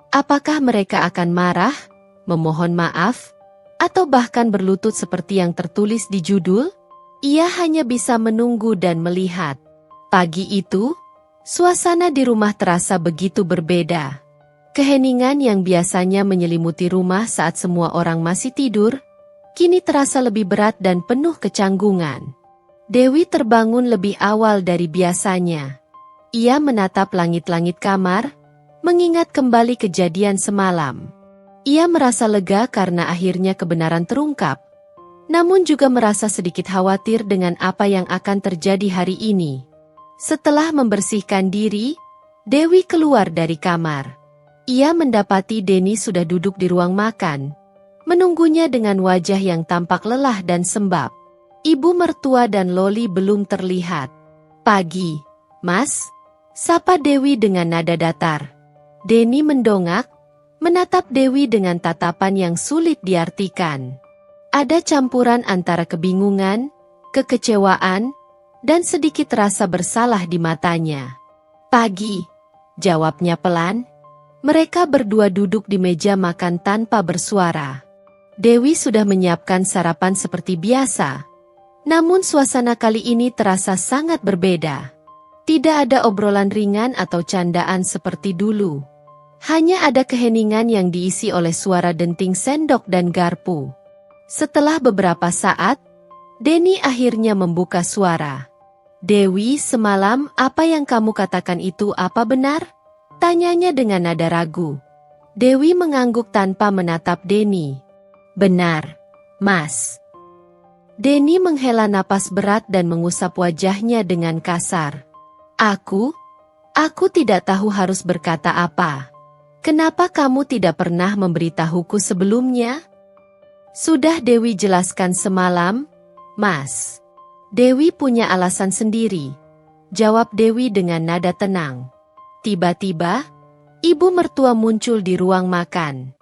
Apakah mereka akan marah, memohon maaf, atau bahkan berlutut seperti yang tertulis di judul? Ia hanya bisa menunggu dan melihat. Pagi itu, suasana di rumah terasa begitu berbeda. Keheningan yang biasanya menyelimuti rumah saat semua orang masih tidur, kini terasa lebih berat dan penuh kecanggungan. Dewi terbangun lebih awal dari biasanya. Ia menatap langit-langit kamar, mengingat kembali kejadian semalam. Ia merasa lega karena akhirnya kebenaran terungkap, namun juga merasa sedikit khawatir dengan apa yang akan terjadi hari ini. Setelah membersihkan diri, Dewi keluar dari kamar. Ia mendapati Denny sudah duduk di ruang makan, menunggunya dengan wajah yang tampak lelah dan sembab. Ibu mertua dan Loli belum terlihat. "Pagi, Mas," sapa Dewi dengan nada datar. Denny mendongak, menatap Dewi dengan tatapan yang sulit diartikan. Ada campuran antara kebingungan, kekecewaan, dan sedikit rasa bersalah di matanya. "Pagi," jawabnya pelan. Mereka berdua duduk di meja makan tanpa bersuara. Dewi sudah menyiapkan sarapan seperti biasa. Namun suasana kali ini terasa sangat berbeda. Tidak ada obrolan ringan atau candaan seperti dulu. Hanya ada keheningan yang diisi oleh suara denting sendok dan garpu. Setelah beberapa saat, Denny akhirnya membuka suara. "Dewi, semalam apa yang kamu katakan itu apa benar?" tanyanya dengan nada ragu. Dewi mengangguk tanpa menatap Denny. "Benar, Mas." Denny menghela napas berat dan mengusap wajahnya dengan kasar. Aku tidak tahu harus berkata apa. Kenapa kamu tidak pernah memberitahuku sebelumnya?" "Sudah Dewi jelaskan semalam, Mas." "Dewi punya alasan sendiri," jawab Dewi dengan nada tenang. Tiba-tiba, ibu mertua muncul di ruang makan.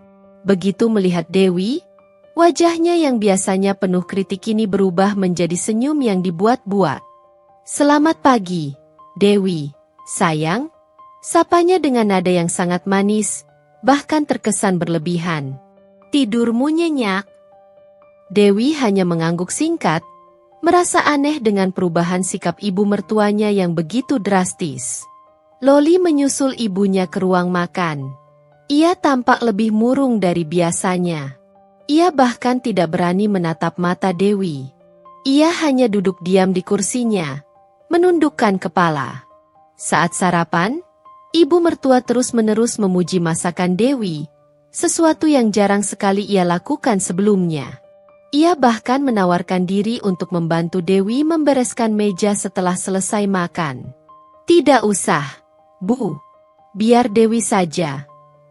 Begitu melihat Dewi, wajahnya yang biasanya penuh kritik ini berubah menjadi senyum yang dibuat-buat. "Selamat pagi, Dewi, sayang," sapanya dengan nada yang sangat manis, bahkan terkesan berlebihan. "Tidurmu nyenyak?" Dewi hanya mengangguk singkat, merasa aneh dengan perubahan sikap ibu mertuanya yang begitu drastis. Loli menyusul ibunya ke ruang makan. Ia tampak lebih murung dari biasanya. Ia bahkan tidak berani menatap mata Dewi. Ia hanya duduk diam di kursinya, menundukkan kepala. Saat sarapan, ibu mertua terus-menerus memuji masakan Dewi, sesuatu yang jarang sekali ia lakukan sebelumnya. Ia bahkan menawarkan diri untuk membantu Dewi membereskan meja setelah selesai makan. "Tidak usah, Bu. Biar Dewi saja,"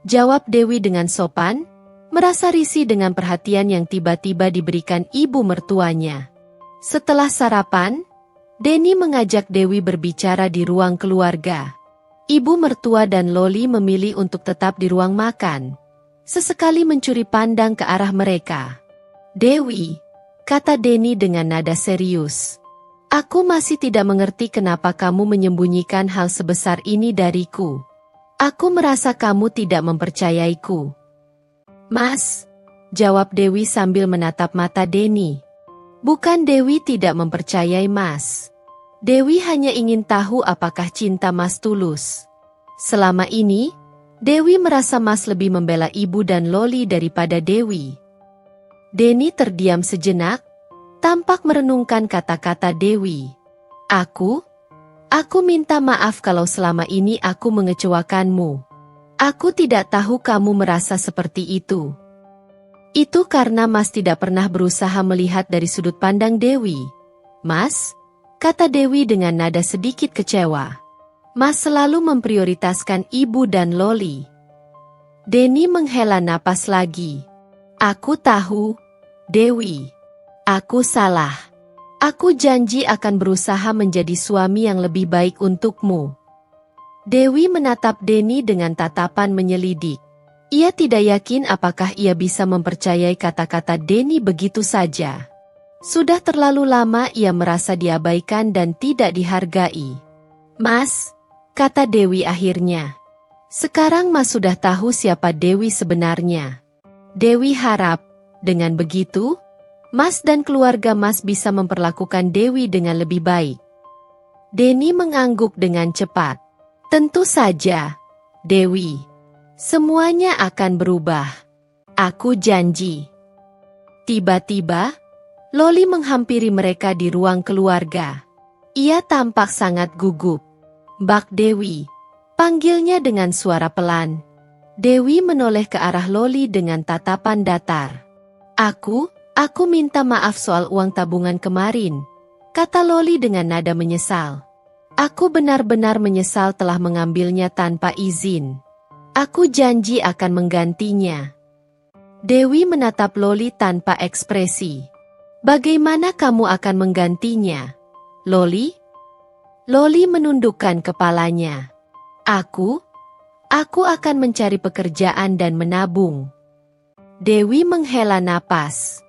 jawab Dewi dengan sopan, merasa risih dengan perhatian yang tiba-tiba diberikan ibu mertuanya. Setelah sarapan, Denny mengajak Dewi berbicara di ruang keluarga. Ibu mertua dan Loli memilih untuk tetap di ruang makan. Sesekali mencuri pandang ke arah mereka. "Dewi," kata Denny dengan nada serius. "Aku masih tidak mengerti kenapa kamu menyembunyikan hal sebesar ini dariku. Aku merasa kamu tidak mempercayaiku." "Mas," jawab Dewi sambil menatap mata Denny. "Bukan Dewi tidak mempercayai Mas. Dewi hanya ingin tahu apakah cinta Mas tulus. Selama ini, Dewi merasa Mas lebih membela ibu dan Loli daripada Dewi." Denny terdiam sejenak, tampak merenungkan kata-kata Dewi. Aku minta maaf kalau selama ini aku mengecewakanmu. Aku tidak tahu kamu merasa seperti itu. Itu karena Mas tidak pernah berusaha melihat dari sudut pandang Dewi. Mas, kata Dewi dengan nada sedikit kecewa. Mas selalu memprioritaskan ibu dan Loli. Denny menghela napas lagi. Aku tahu, Dewi. Aku salah. Aku janji akan berusaha menjadi suami yang lebih baik untukmu. Dewi menatap Denny dengan tatapan menyelidik. Ia tidak yakin apakah ia bisa mempercayai kata-kata Denny begitu saja. Sudah terlalu lama ia merasa diabaikan dan tidak dihargai. "Mas," kata Dewi akhirnya. "Sekarang Mas sudah tahu siapa Dewi sebenarnya. Dewi harap, dengan begitu, Mas dan keluarga Mas bisa memperlakukan Dewi dengan lebih baik." Denny mengangguk dengan cepat. "Tentu saja, Dewi. Semuanya akan berubah. Aku janji." Tiba-tiba, Loli menghampiri mereka di ruang keluarga. Ia tampak sangat gugup. "Mbak Dewi," panggilnya dengan suara pelan. Dewi menoleh ke arah Loli dengan tatapan datar. Aku minta maaf soal uang tabungan kemarin," kata Loli dengan nada menyesal. "Aku benar-benar menyesal telah mengambilnya tanpa izin. Aku janji akan menggantinya." Dewi menatap Loli tanpa ekspresi. "Bagaimana kamu akan menggantinya, Loli?" Loli menundukkan kepalanya. Aku akan mencari pekerjaan dan menabung." Dewi menghela napas.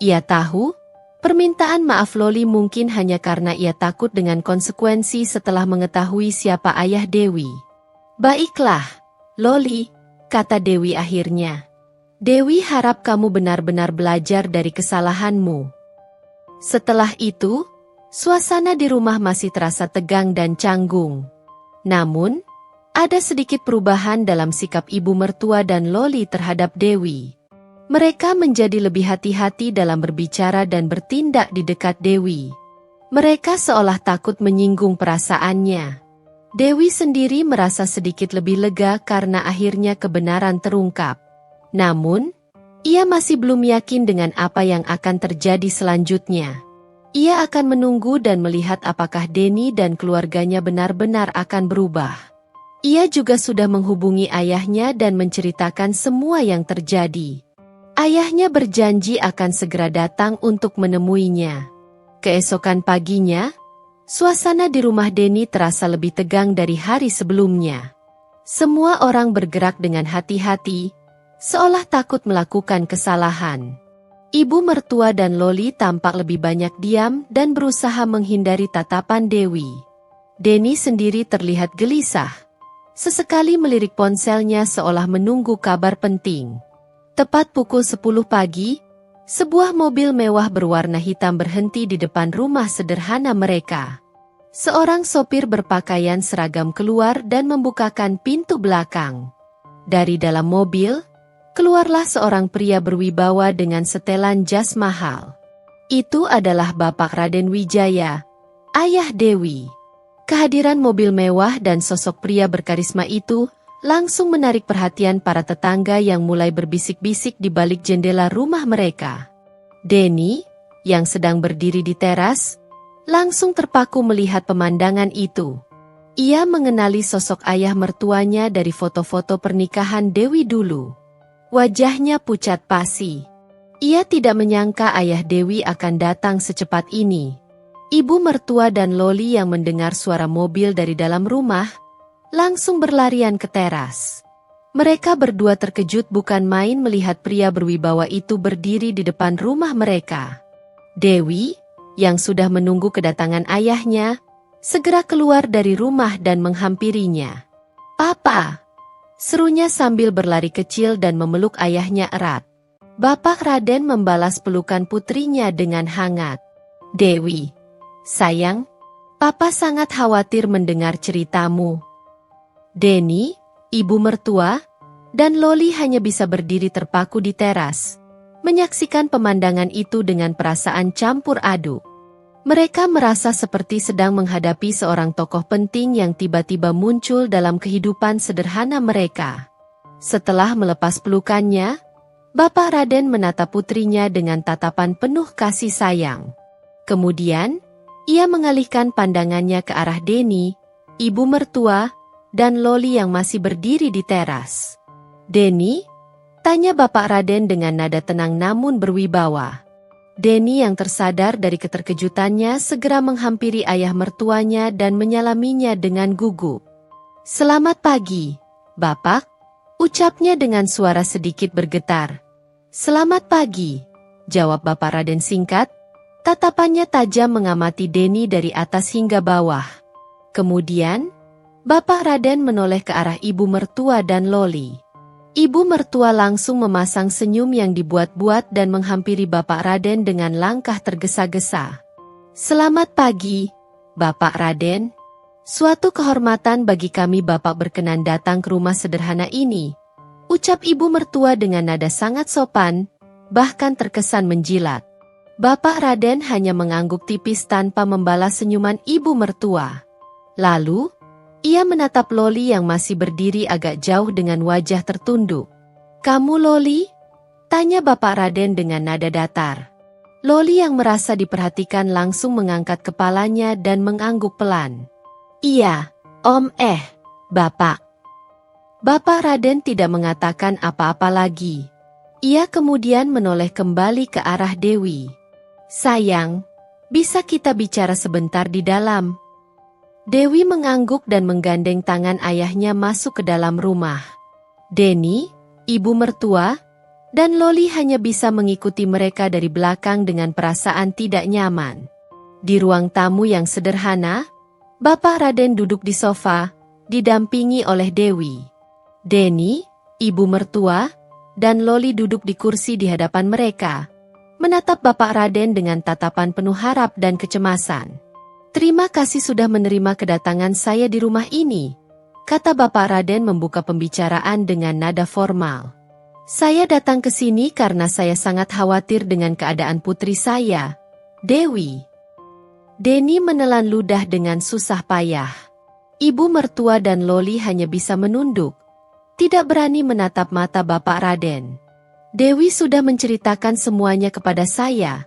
Ia tahu, permintaan maaf Loli mungkin hanya karena ia takut dengan konsekuensi setelah mengetahui siapa ayah Dewi. "Baiklah, Loli," kata Dewi akhirnya. "Dewi harap kamu benar-benar belajar dari kesalahanmu." Setelah itu, suasana di rumah masih terasa tegang dan canggung. Namun, ada sedikit perubahan dalam sikap ibu mertua dan Loli terhadap Dewi. Mereka menjadi lebih hati-hati dalam berbicara dan bertindak di dekat Dewi. Mereka seolah takut menyinggung perasaannya. Dewi sendiri merasa sedikit lebih lega karena akhirnya kebenaran terungkap. Namun, ia masih belum yakin dengan apa yang akan terjadi selanjutnya. Ia akan menunggu dan melihat apakah Denny dan keluarganya benar-benar akan berubah. Ia juga sudah menghubungi ayahnya dan menceritakan semua yang terjadi. Ayahnya berjanji akan segera datang untuk menemuinya. Keesokan paginya, suasana di rumah Denny terasa lebih tegang dari hari sebelumnya. Semua orang bergerak dengan hati-hati, seolah takut melakukan kesalahan. Ibu mertua dan Loli tampak lebih banyak diam dan berusaha menghindari tatapan Dewi. Denny sendiri terlihat gelisah. Sesekali melirik ponselnya seolah menunggu kabar penting. Tepat pukul 10 pagi, sebuah mobil mewah berwarna hitam berhenti di depan rumah sederhana mereka. Seorang sopir berpakaian seragam keluar dan membukakan pintu belakang. Dari dalam mobil, keluarlah seorang pria berwibawa dengan setelan jas mahal. Itu adalah Bapak Raden Wijaya, ayah Dewi. Kehadiran mobil mewah dan sosok pria berkarisma itu langsung menarik perhatian para tetangga yang mulai berbisik-bisik di balik jendela rumah mereka. Denny, yang sedang berdiri di teras, langsung terpaku melihat pemandangan itu. Ia mengenali sosok ayah mertuanya dari foto-foto pernikahan Dewi dulu. Wajahnya pucat pasi. Ia tidak menyangka ayah Dewi akan datang secepat ini. Ibu mertua dan Loli yang mendengar suara mobil dari dalam rumah, langsung berlarian ke teras. Mereka berdua terkejut bukan main melihat pria berwibawa itu berdiri di depan rumah mereka. Dewi, yang sudah menunggu kedatangan ayahnya, segera keluar dari rumah dan menghampirinya. "Papa!" serunya sambil berlari kecil dan memeluk ayahnya erat. Bapak Raden membalas pelukan putrinya dengan hangat. "Dewi, sayang, Papa sangat khawatir mendengar ceritamu." Denny, ibu mertua, dan Loli hanya bisa berdiri terpaku di teras, menyaksikan pemandangan itu dengan perasaan campur aduk. Mereka merasa seperti sedang menghadapi seorang tokoh penting yang tiba-tiba muncul dalam kehidupan sederhana mereka. Setelah melepas pelukannya, Bapak Raden menatap putrinya dengan tatapan penuh kasih sayang. Kemudian, ia mengalihkan pandangannya ke arah Denny, ibu mertua, dan Loli yang masih berdiri di teras. "Denny?" tanya Bapak Raden dengan nada tenang namun berwibawa. Denny yang tersadar dari keterkejutannya segera menghampiri ayah mertuanya dan menyalaminya dengan gugup. "Selamat pagi, Bapak," ucapnya dengan suara sedikit bergetar. "Selamat pagi," jawab Bapak Raden singkat. Tatapannya tajam mengamati Denny dari atas hingga bawah. Kemudian, Bapak Raden menoleh ke arah ibu mertua dan Loli. Ibu mertua langsung memasang senyum yang dibuat-buat dan menghampiri Bapak Raden dengan langkah tergesa-gesa. "Selamat pagi, Bapak Raden. Suatu kehormatan bagi kami Bapak berkenan datang ke rumah sederhana ini," ucap ibu mertua dengan nada sangat sopan, bahkan terkesan menjilat. Bapak Raden hanya mengangguk tipis tanpa membalas senyuman ibu mertua. Lalu, ia menatap Loli yang masih berdiri agak jauh dengan wajah tertunduk. "Kamu Loli?" tanya Bapak Raden dengan nada datar. Loli yang merasa diperhatikan langsung mengangkat kepalanya dan mengangguk pelan. "Iya, Om Bapak." Bapak Raden tidak mengatakan apa-apa lagi. Ia kemudian menoleh kembali ke arah Dewi. "Sayang, bisa kita bicara sebentar di dalam?" Dewi mengangguk dan menggandeng tangan ayahnya masuk ke dalam rumah. Denny, ibu mertua, dan Loli hanya bisa mengikuti mereka dari belakang dengan perasaan tidak nyaman. Di ruang tamu yang sederhana, Bapak Raden duduk di sofa, didampingi oleh Dewi. Denny, ibu mertua, dan Loli duduk di kursi di hadapan mereka, menatap Bapak Raden dengan tatapan penuh harap dan kecemasan. "Terima kasih sudah menerima kedatangan saya di rumah ini," kata Bapak Raden membuka pembicaraan dengan nada formal. "Saya datang ke sini karena saya sangat khawatir dengan keadaan putri saya, Dewi." Denny menelan ludah dengan susah payah. Ibu mertua dan Loli hanya bisa menunduk, tidak berani menatap mata Bapak Raden. "Dewi sudah menceritakan semuanya kepada saya,"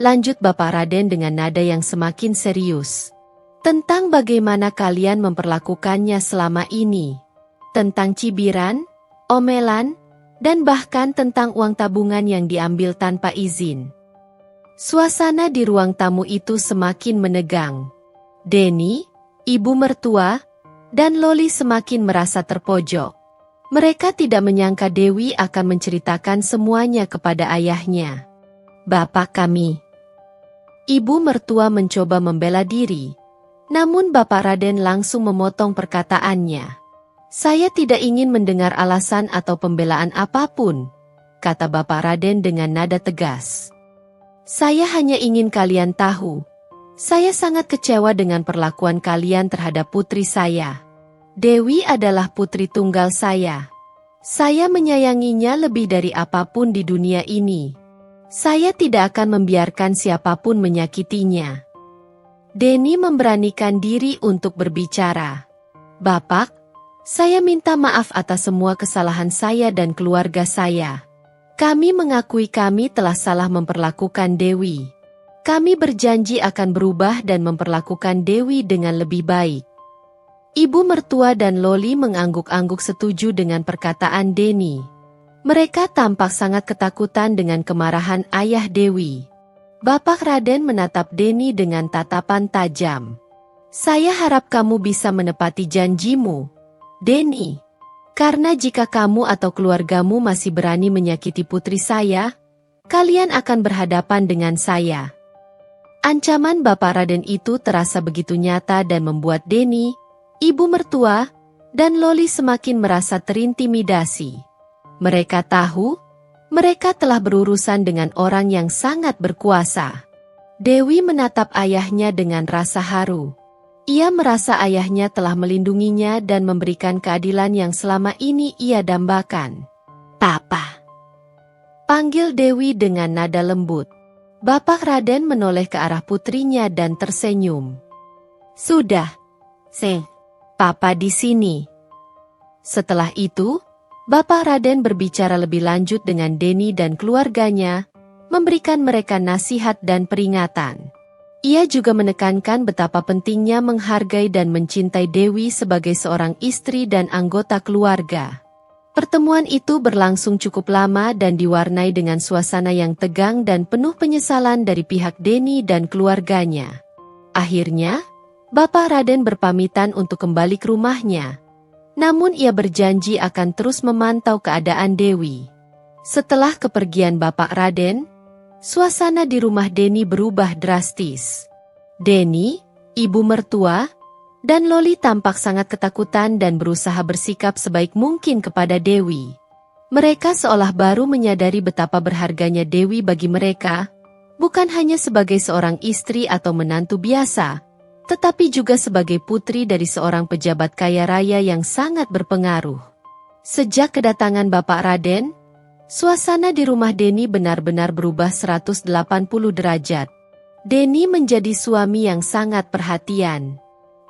lanjut Bapak Raden dengan nada yang semakin serius. "Tentang bagaimana kalian memperlakukannya selama ini. Tentang cibiran, omelan, dan bahkan tentang uang tabungan yang diambil tanpa izin." Suasana di ruang tamu itu semakin menegang. Denny, ibu mertua, dan Loli semakin merasa terpojok. Mereka tidak menyangka Dewi akan menceritakan semuanya kepada ayahnya. "Bapak kami." Ibu mertua mencoba membela diri, namun Bapak Raden langsung memotong perkataannya. "Saya tidak ingin mendengar alasan atau pembelaan apapun," kata Bapak Raden dengan nada tegas. "Saya hanya ingin kalian tahu, saya sangat kecewa dengan perlakuan kalian terhadap putri saya. Dewi adalah putri tunggal saya. Saya menyayanginya lebih dari apapun di dunia ini. Saya tidak akan membiarkan siapapun menyakitinya." Denny memberanikan diri untuk berbicara. "Bapak, saya minta maaf atas semua kesalahan saya dan keluarga saya. Kami mengakui kami telah salah memperlakukan Dewi. Kami berjanji akan berubah dan memperlakukan Dewi dengan lebih baik." Ibu mertua dan Loli mengangguk-angguk setuju dengan perkataan Denny. Mereka tampak sangat ketakutan dengan kemarahan ayah Dewi. Bapak Raden menatap Denny dengan tatapan tajam. "Saya harap kamu bisa menepati janjimu," Denny, karena jika kamu atau keluargamu masih berani menyakiti putri saya, kalian akan berhadapan dengan saya. Ancaman Bapak Raden itu terasa begitu nyata dan membuat Denny, ibu mertua, dan Loli semakin merasa terintimidasi. Mereka tahu, mereka telah berurusan dengan orang yang sangat berkuasa. Dewi menatap ayahnya dengan rasa haru. Ia merasa ayahnya telah melindunginya dan memberikan keadilan yang selama ini ia dambakan. "Papa," panggil Dewi dengan nada lembut. Bapak Raden menoleh ke arah putrinya dan tersenyum. "Sudah, Papa di sini." Setelah itu, Bapak Raden berbicara lebih lanjut dengan Denny dan keluarganya, memberikan mereka nasihat dan peringatan. Ia juga menekankan betapa pentingnya menghargai dan mencintai Dewi sebagai seorang istri dan anggota keluarga. Pertemuan itu berlangsung cukup lama dan diwarnai dengan suasana yang tegang dan penuh penyesalan dari pihak Denny dan keluarganya. Akhirnya, Bapak Raden berpamitan untuk kembali ke rumahnya. Namun ia berjanji akan terus memantau keadaan Dewi. Setelah kepergian Bapak Raden, suasana di rumah Denny berubah drastis. Denny, ibu mertua, dan Loli tampak sangat ketakutan dan berusaha bersikap sebaik mungkin kepada Dewi. Mereka seolah baru menyadari betapa berharganya Dewi bagi mereka, bukan hanya sebagai seorang istri atau menantu biasa, tetapi juga sebagai putri dari seorang pejabat kaya raya yang sangat berpengaruh. Sejak kedatangan Bapak Raden, suasana di rumah Denny benar-benar berubah 180 derajat. Denny menjadi suami yang sangat perhatian.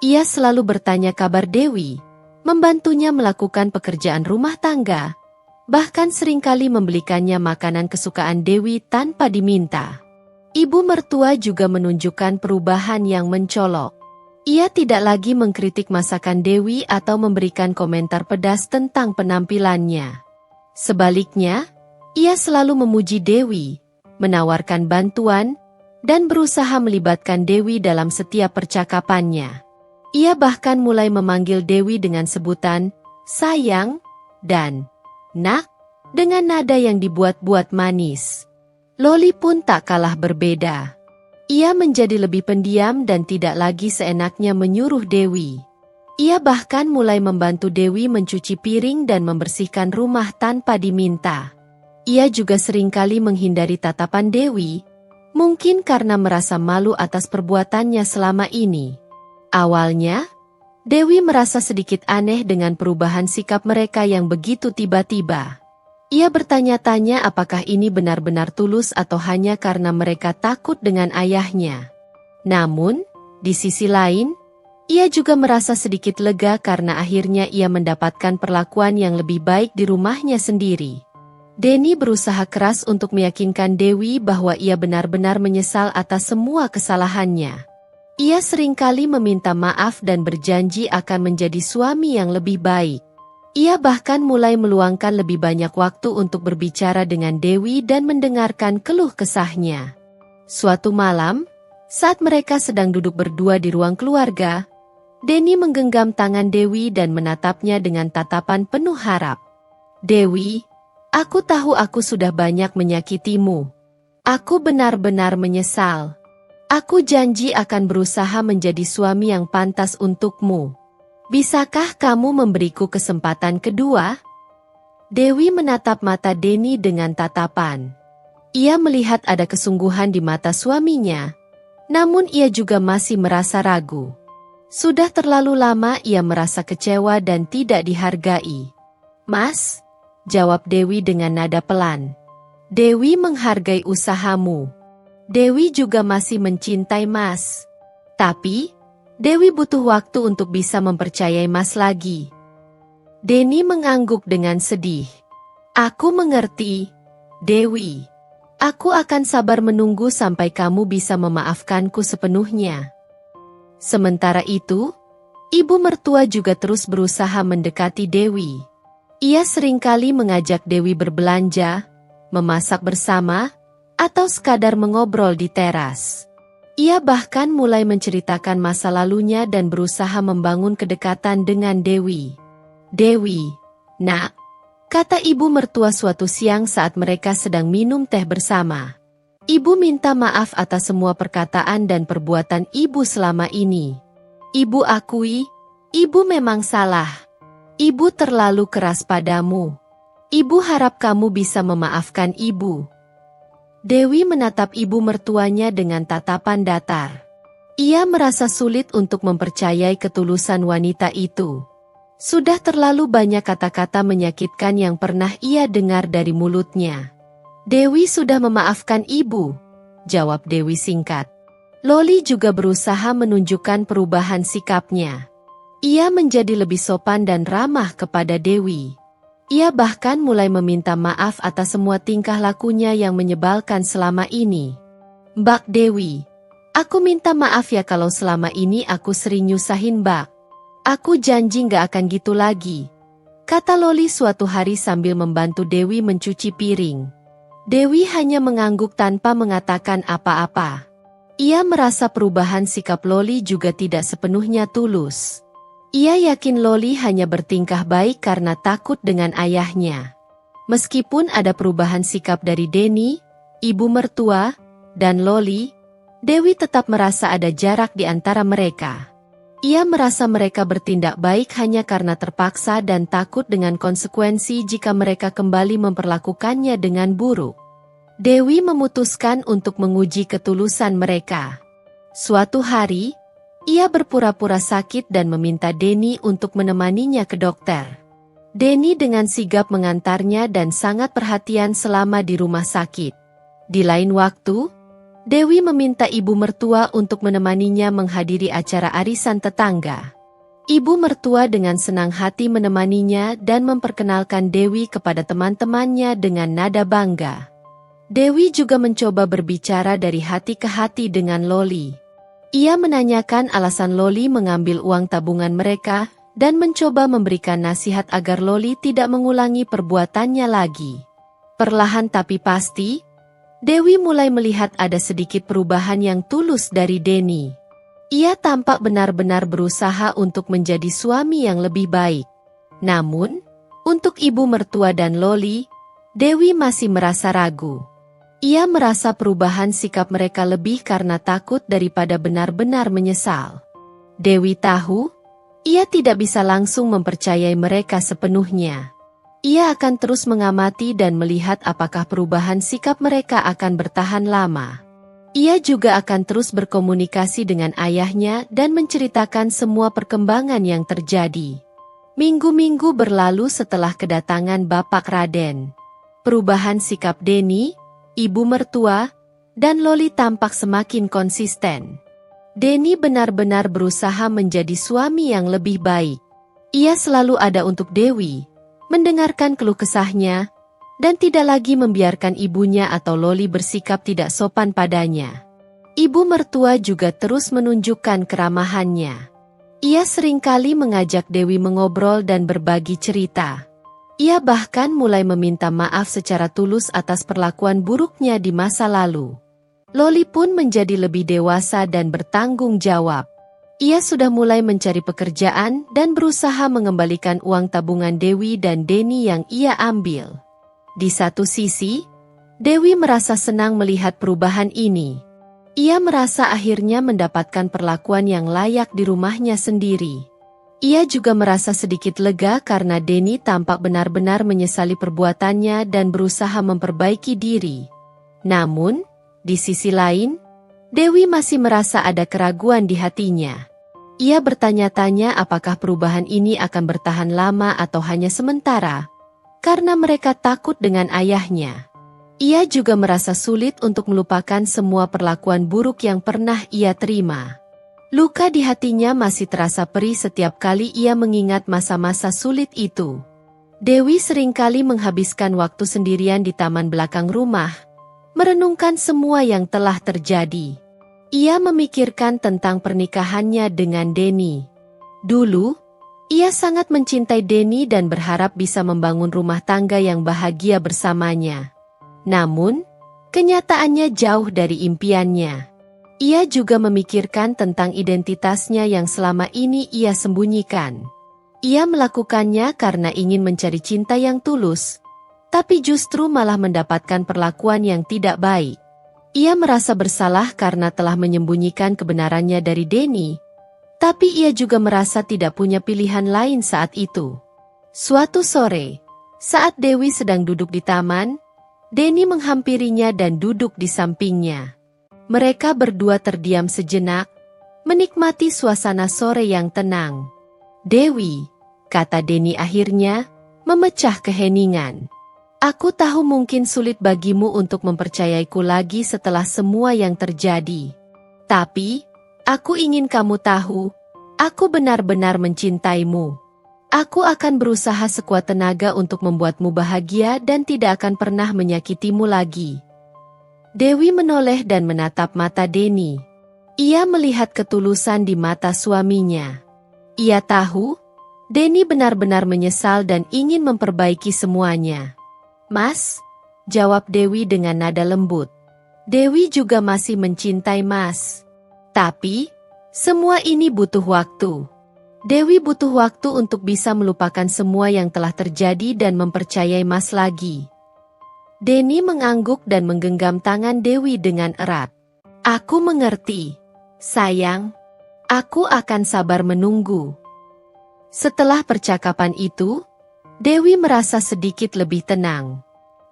Ia selalu bertanya kabar Dewi, membantunya melakukan pekerjaan rumah tangga, bahkan seringkali membelikannya makanan kesukaan Dewi tanpa diminta. Ibu mertua juga menunjukkan perubahan yang mencolok. Ia tidak lagi mengkritik masakan Dewi atau memberikan komentar pedas tentang penampilannya. Sebaliknya, ia selalu memuji Dewi, menawarkan bantuan, dan berusaha melibatkan Dewi dalam setiap percakapannya. Ia bahkan mulai memanggil Dewi dengan sebutan sayang dan nak dengan nada yang dibuat-buat manis. Loli pun tak kalah berbeda. Ia menjadi lebih pendiam dan tidak lagi seenaknya menyuruh Dewi. Ia bahkan mulai membantu Dewi mencuci piring dan membersihkan rumah tanpa diminta. Ia juga seringkali menghindari tatapan Dewi, mungkin karena merasa malu atas perbuatannya selama ini. Awalnya, Dewi merasa sedikit aneh dengan perubahan sikap mereka yang begitu tiba-tiba. Ia bertanya-tanya apakah ini benar-benar tulus atau hanya karena mereka takut dengan ayahnya. Namun, di sisi lain, ia juga merasa sedikit lega karena akhirnya ia mendapatkan perlakuan yang lebih baik di rumahnya sendiri. Denny berusaha keras untuk meyakinkan Dewi bahwa ia benar-benar menyesal atas semua kesalahannya. Ia seringkali meminta maaf dan berjanji akan menjadi suami yang lebih baik. Ia bahkan mulai meluangkan lebih banyak waktu untuk berbicara dengan Dewi dan mendengarkan keluh kesahnya. Suatu malam, saat mereka sedang duduk berdua di ruang keluarga, Denny menggenggam tangan Dewi dan menatapnya dengan tatapan penuh harap. "Dewi, aku tahu aku sudah banyak menyakitimu. Aku benar-benar menyesal. Aku janji akan berusaha menjadi suami yang pantas untukmu. Bisakah kamu memberiku kesempatan kedua?" Dewi menatap mata Denny dengan tatapan. Ia melihat ada kesungguhan di mata suaminya, namun ia juga masih merasa ragu. Sudah terlalu lama ia merasa kecewa dan tidak dihargai. "Mas," jawab Dewi dengan nada pelan. "Dewi menghargai usahamu. Dewi juga masih mencintai Mas. Tapi, Dewi butuh waktu untuk bisa mempercayai Mas lagi." Denny mengangguk dengan sedih. "Aku mengerti, Dewi. Aku akan sabar menunggu sampai kamu bisa memaafkanku sepenuhnya." Sementara itu, ibu mertua juga terus berusaha mendekati Dewi. Ia seringkali mengajak Dewi berbelanja, memasak bersama, atau sekadar mengobrol di teras. Ia bahkan mulai menceritakan masa lalunya dan berusaha membangun kedekatan dengan Dewi. Dewi, nak, kata ibu mertua suatu siang saat mereka sedang minum teh bersama. Ibu minta maaf atas semua perkataan dan perbuatan ibu selama ini. Ibu akui, ibu memang salah. Ibu terlalu keras padamu. Ibu harap kamu bisa memaafkan ibu. Dewi menatap ibu mertuanya dengan tatapan datar. Ia merasa sulit untuk mempercayai ketulusan wanita itu. Sudah terlalu banyak kata-kata menyakitkan yang pernah ia dengar dari mulutnya. Dewi sudah memaafkan ibu, jawab Dewi singkat. Loli juga berusaha menunjukkan perubahan sikapnya. Ia menjadi lebih sopan dan ramah kepada Dewi. Ia bahkan mulai meminta maaf atas semua tingkah lakunya yang menyebalkan selama ini. Mbak Dewi, aku minta maaf ya kalau selama ini aku sering nyusahin Mbak. Aku janji gak akan gitu lagi, kata Loli suatu hari sambil membantu Dewi mencuci piring. Dewi hanya mengangguk tanpa mengatakan apa-apa. Ia merasa perubahan sikap Loli juga tidak sepenuhnya tulus. Ia yakin Loli hanya bertingkah baik karena takut dengan ayahnya. Meskipun ada perubahan sikap dari Denny, ibu mertua, dan Loli, Dewi tetap merasa ada jarak di antara mereka. Ia merasa mereka bertindak baik hanya karena terpaksa dan takut dengan konsekuensi jika mereka kembali memperlakukannya dengan buruk. Dewi memutuskan untuk menguji ketulusan mereka. Suatu hari, ia berpura-pura sakit dan meminta Denny untuk menemaninya ke dokter. Denny dengan sigap mengantarnya dan sangat perhatian selama di rumah sakit. Di lain waktu, Dewi meminta ibu mertua untuk menemaninya menghadiri acara arisan tetangga. Ibu mertua dengan senang hati menemaninya dan memperkenalkan Dewi kepada teman-temannya dengan nada bangga. Dewi juga mencoba berbicara dari hati ke hati dengan Loli. Ia menanyakan alasan Loli mengambil uang tabungan mereka dan mencoba memberikan nasihat agar Loli tidak mengulangi perbuatannya lagi. Perlahan tapi pasti, Dewi mulai melihat ada sedikit perubahan yang tulus dari Denny. Ia tampak benar-benar berusaha untuk menjadi suami yang lebih baik. Namun, untuk ibu mertua dan Loli, Dewi masih merasa ragu. Ia merasa perubahan sikap mereka lebih karena takut daripada benar-benar menyesal. Dewi tahu, ia tidak bisa langsung mempercayai mereka sepenuhnya. Ia akan terus mengamati dan melihat apakah perubahan sikap mereka akan bertahan lama. Ia juga akan terus berkomunikasi dengan ayahnya dan menceritakan semua perkembangan yang terjadi. Minggu-minggu berlalu setelah kedatangan Bapak Raden. Perubahan sikap Denny, ibu mertua, dan Loli tampak semakin konsisten. Denny benar-benar berusaha menjadi suami yang lebih baik. Ia selalu ada untuk Dewi, mendengarkan keluh kesahnya, dan tidak lagi membiarkan ibunya atau Loli bersikap tidak sopan padanya. Ibu mertua juga terus menunjukkan keramahannya. Ia seringkali mengajak Dewi mengobrol dan berbagi cerita. Ia bahkan mulai meminta maaf secara tulus atas perlakuan buruknya di masa lalu. Loli pun menjadi lebih dewasa dan bertanggung jawab. Ia sudah mulai mencari pekerjaan dan berusaha mengembalikan uang tabungan Dewi dan Denny yang ia ambil. Di satu sisi, Dewi merasa senang melihat perubahan ini. Ia merasa akhirnya mendapatkan perlakuan yang layak di rumahnya sendiri. Ia juga merasa sedikit lega karena Denny tampak benar-benar menyesali perbuatannya dan berusaha memperbaiki diri. Namun, di sisi lain, Dewi masih merasa ada keraguan di hatinya. Ia bertanya-tanya apakah perubahan ini akan bertahan lama atau hanya sementara, karena mereka takut dengan ayahnya. Ia juga merasa sulit untuk melupakan semua perlakuan buruk yang pernah ia terima. Luka di hatinya masih terasa perih setiap kali ia mengingat masa-masa sulit itu. Dewi seringkali menghabiskan waktu sendirian di taman belakang rumah, merenungkan semua yang telah terjadi. Ia memikirkan tentang pernikahannya dengan Denny. Dulu, ia sangat mencintai Denny dan berharap bisa membangun rumah tangga yang bahagia bersamanya. Namun, kenyataannya jauh dari impiannya. Ia juga memikirkan tentang identitasnya yang selama ini ia sembunyikan. Ia melakukannya karena ingin mencari cinta yang tulus, tapi justru malah mendapatkan perlakuan yang tidak baik. Ia merasa bersalah karena telah menyembunyikan kebenarannya dari Denny, tapi ia juga merasa tidak punya pilihan lain saat itu. Suatu sore, saat Dewi sedang duduk di taman, Denny menghampirinya dan duduk di sampingnya. Mereka berdua terdiam sejenak, menikmati suasana sore yang tenang. "Dewi," kata Denny akhirnya, memecah keheningan. "Aku tahu mungkin sulit bagimu untuk mempercayaiku lagi setelah semua yang terjadi. Tapi, aku ingin kamu tahu, aku benar-benar mencintaimu. Aku akan berusaha sekuat tenaga untuk membuatmu bahagia dan tidak akan pernah menyakitimu lagi." Dewi menoleh dan menatap mata Denny. Ia melihat ketulusan di mata suaminya. Ia tahu, Denny benar-benar menyesal dan ingin memperbaiki semuanya. "Mas," jawab Dewi dengan nada lembut. Dewi juga masih mencintai Mas. Tapi, semua ini butuh waktu. Dewi butuh waktu untuk bisa melupakan semua yang telah terjadi dan mempercayai Mas lagi. Denny mengangguk dan menggenggam tangan Dewi dengan erat. "Aku mengerti, sayang. Aku akan sabar menunggu." Setelah percakapan itu, Dewi merasa sedikit lebih tenang.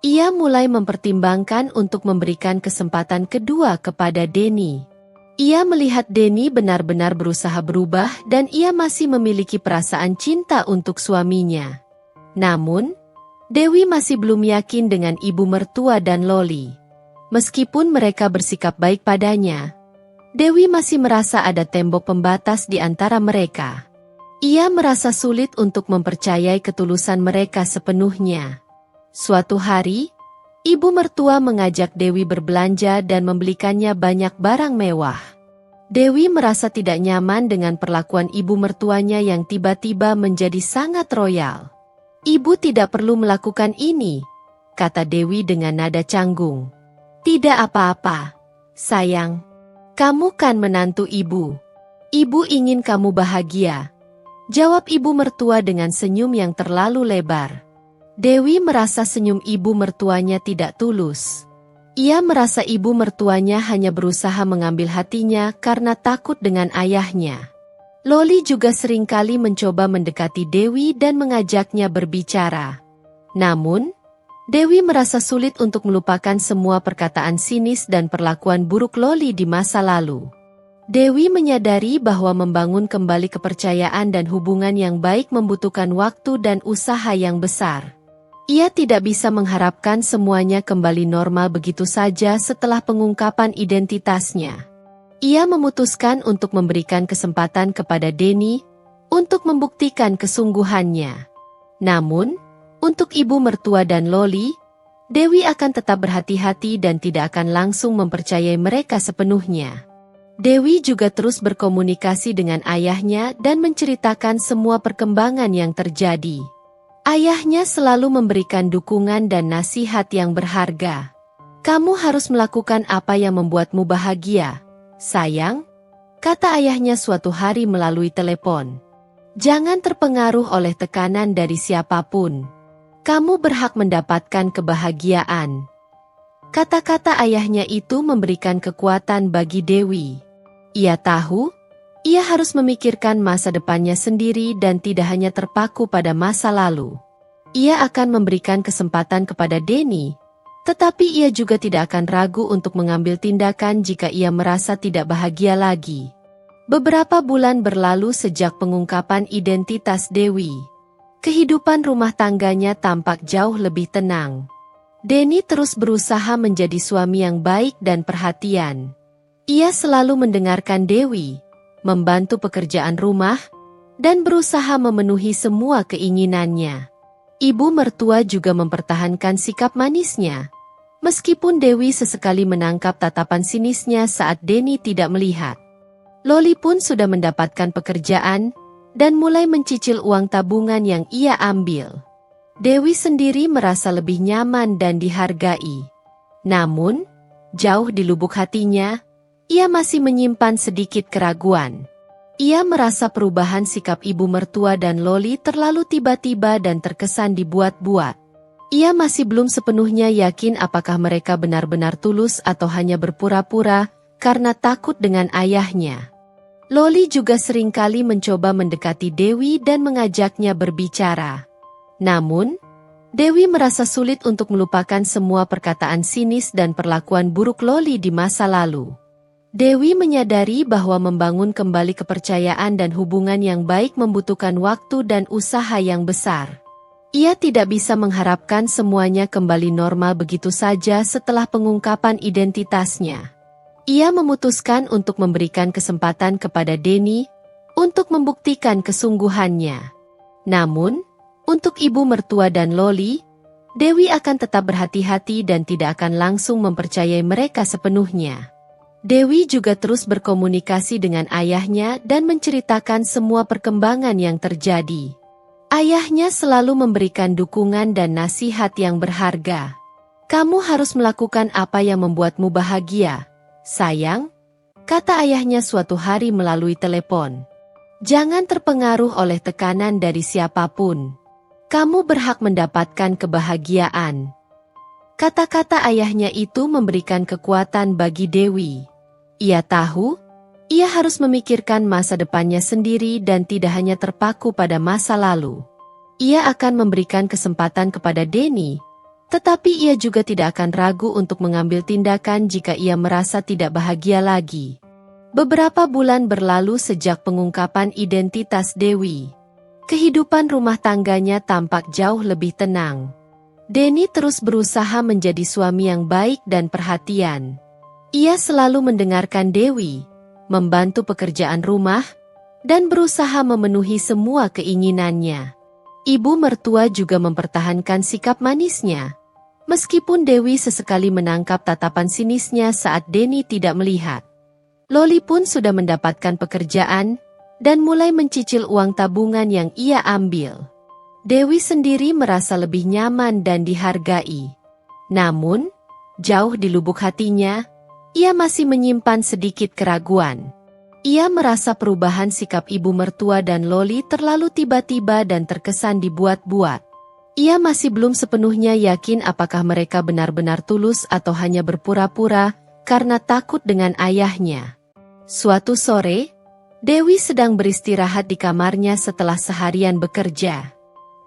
Ia mulai mempertimbangkan untuk memberikan kesempatan kedua kepada Denny. Ia melihat Denny benar-benar berusaha berubah dan ia masih memiliki perasaan cinta untuk suaminya. Namun, Dewi masih belum yakin dengan ibu mertua dan Loli. Meskipun mereka bersikap baik padanya, Dewi masih merasa ada tembok pembatas di antara mereka. Ia merasa sulit untuk mempercayai ketulusan mereka sepenuhnya. Suatu hari, ibu mertua mengajak Dewi berbelanja dan membelikannya banyak barang mewah. Dewi merasa tidak nyaman dengan perlakuan ibu mertuanya yang tiba-tiba menjadi sangat royal. "Ibu tidak perlu melakukan ini," kata Dewi dengan nada canggung. "Tidak apa-apa, sayang. Kamu kan menantu ibu. Ibu ingin kamu bahagia," jawab ibu mertua dengan senyum yang terlalu lebar. Dewi merasa senyum ibu mertuanya tidak tulus. Ia merasa ibu mertuanya hanya berusaha mengambil hatinya karena takut dengan ayahnya. Loli juga seringkali mencoba mendekati Dewi dan mengajaknya berbicara. Namun, Dewi merasa sulit untuk melupakan semua perkataan sinis dan perlakuan buruk Loli di masa lalu. Dewi menyadari bahwa membangun kembali kepercayaan dan hubungan yang baik membutuhkan waktu dan usaha yang besar. Ia tidak bisa mengharapkan semuanya kembali normal begitu saja setelah pengungkapan identitasnya. Ia memutuskan untuk memberikan kesempatan kepada Denny untuk membuktikan kesungguhannya. Namun, untuk ibu mertua dan Loli, Dewi akan tetap berhati-hati dan tidak akan langsung mempercayai mereka sepenuhnya. Dewi juga terus berkomunikasi dengan ayahnya dan menceritakan semua perkembangan yang terjadi. Ayahnya selalu memberikan dukungan dan nasihat yang berharga. "Kamu harus melakukan apa yang membuatmu bahagia, sayang," kata ayahnya suatu hari melalui telepon. "Jangan terpengaruh oleh tekanan dari siapapun. Kamu berhak mendapatkan kebahagiaan." Kata-kata ayahnya itu memberikan kekuatan bagi Dewi. Ia tahu, ia harus memikirkan masa depannya sendiri dan tidak hanya terpaku pada masa lalu. Ia akan memberikan kesempatan kepada Denny, tetapi ia juga tidak akan ragu untuk mengambil tindakan jika ia merasa tidak bahagia lagi. Beberapa bulan berlalu sejak pengungkapan identitas Dewi. Kehidupan rumah tangganya tampak jauh lebih tenang. Denny terus berusaha menjadi suami yang baik dan perhatian. Ia selalu mendengarkan Dewi, membantu pekerjaan rumah, dan berusaha memenuhi semua keinginannya. Ibu mertua juga mempertahankan sikap manisnya, meskipun Dewi sesekali menangkap tatapan sinisnya saat Denny tidak melihat. Loli pun sudah mendapatkan pekerjaan, dan mulai mencicil uang tabungan yang ia ambil. Dewi sendiri merasa lebih nyaman dan dihargai. Namun, jauh di lubuk hatinya, ia masih menyimpan sedikit keraguan. Ia merasa perubahan sikap ibu mertua dan Loli terlalu tiba-tiba dan terkesan dibuat-buat. Ia masih belum sepenuhnya yakin apakah mereka benar-benar tulus atau hanya berpura-pura karena takut dengan ayahnya. Loli juga seringkali mencoba mendekati Dewi dan mengajaknya berbicara. Namun, Dewi merasa sulit untuk melupakan semua perkataan sinis dan perlakuan buruk Loli di masa lalu. Dewi menyadari bahwa membangun kembali kepercayaan dan hubungan yang baik membutuhkan waktu dan usaha yang besar. Ia tidak bisa mengharapkan semuanya kembali normal begitu saja setelah pengungkapan identitasnya. Ia memutuskan untuk memberikan kesempatan kepada Denny untuk membuktikan kesungguhannya. Namun, untuk ibu mertua dan Loli, Dewi akan tetap berhati-hati dan tidak akan langsung mempercayai mereka sepenuhnya. Dewi juga terus berkomunikasi dengan ayahnya dan menceritakan semua perkembangan yang terjadi. Ayahnya selalu memberikan dukungan dan nasihat yang berharga. "Kamu harus melakukan apa yang membuatmu bahagia, sayang," kata ayahnya suatu hari melalui telepon. "Jangan terpengaruh oleh tekanan dari siapapun. Kamu berhak mendapatkan kebahagiaan." Kata-kata ayahnya itu memberikan kekuatan bagi Dewi. Ia tahu, ia harus memikirkan masa depannya sendiri dan tidak hanya terpaku pada masa lalu. Ia akan memberikan kesempatan kepada Denny, tetapi ia juga tidak akan ragu untuk mengambil tindakan jika ia merasa tidak bahagia lagi. Beberapa bulan berlalu sejak pengungkapan identitas Dewi. Kehidupan rumah tangganya tampak jauh lebih tenang. Denny terus berusaha menjadi suami yang baik dan perhatian. Ia selalu mendengarkan Dewi, membantu pekerjaan rumah, dan berusaha memenuhi semua keinginannya. Ibu mertua juga mempertahankan sikap manisnya, meskipun Dewi sesekali menangkap tatapan sinisnya saat Denny tidak melihat. Loli pun sudah mendapatkan pekerjaan, dan mulai mencicil uang tabungan yang ia ambil. Dewi sendiri merasa lebih nyaman dan dihargai. Namun, jauh di lubuk hatinya, ia masih menyimpan sedikit keraguan. Ia merasa perubahan sikap ibu mertua dan Loli terlalu tiba-tiba dan terkesan dibuat-buat. Ia masih belum sepenuhnya yakin apakah mereka benar-benar tulus atau hanya berpura-pura karena takut dengan ayahnya. Suatu sore, Dewi sedang beristirahat di kamarnya setelah seharian bekerja.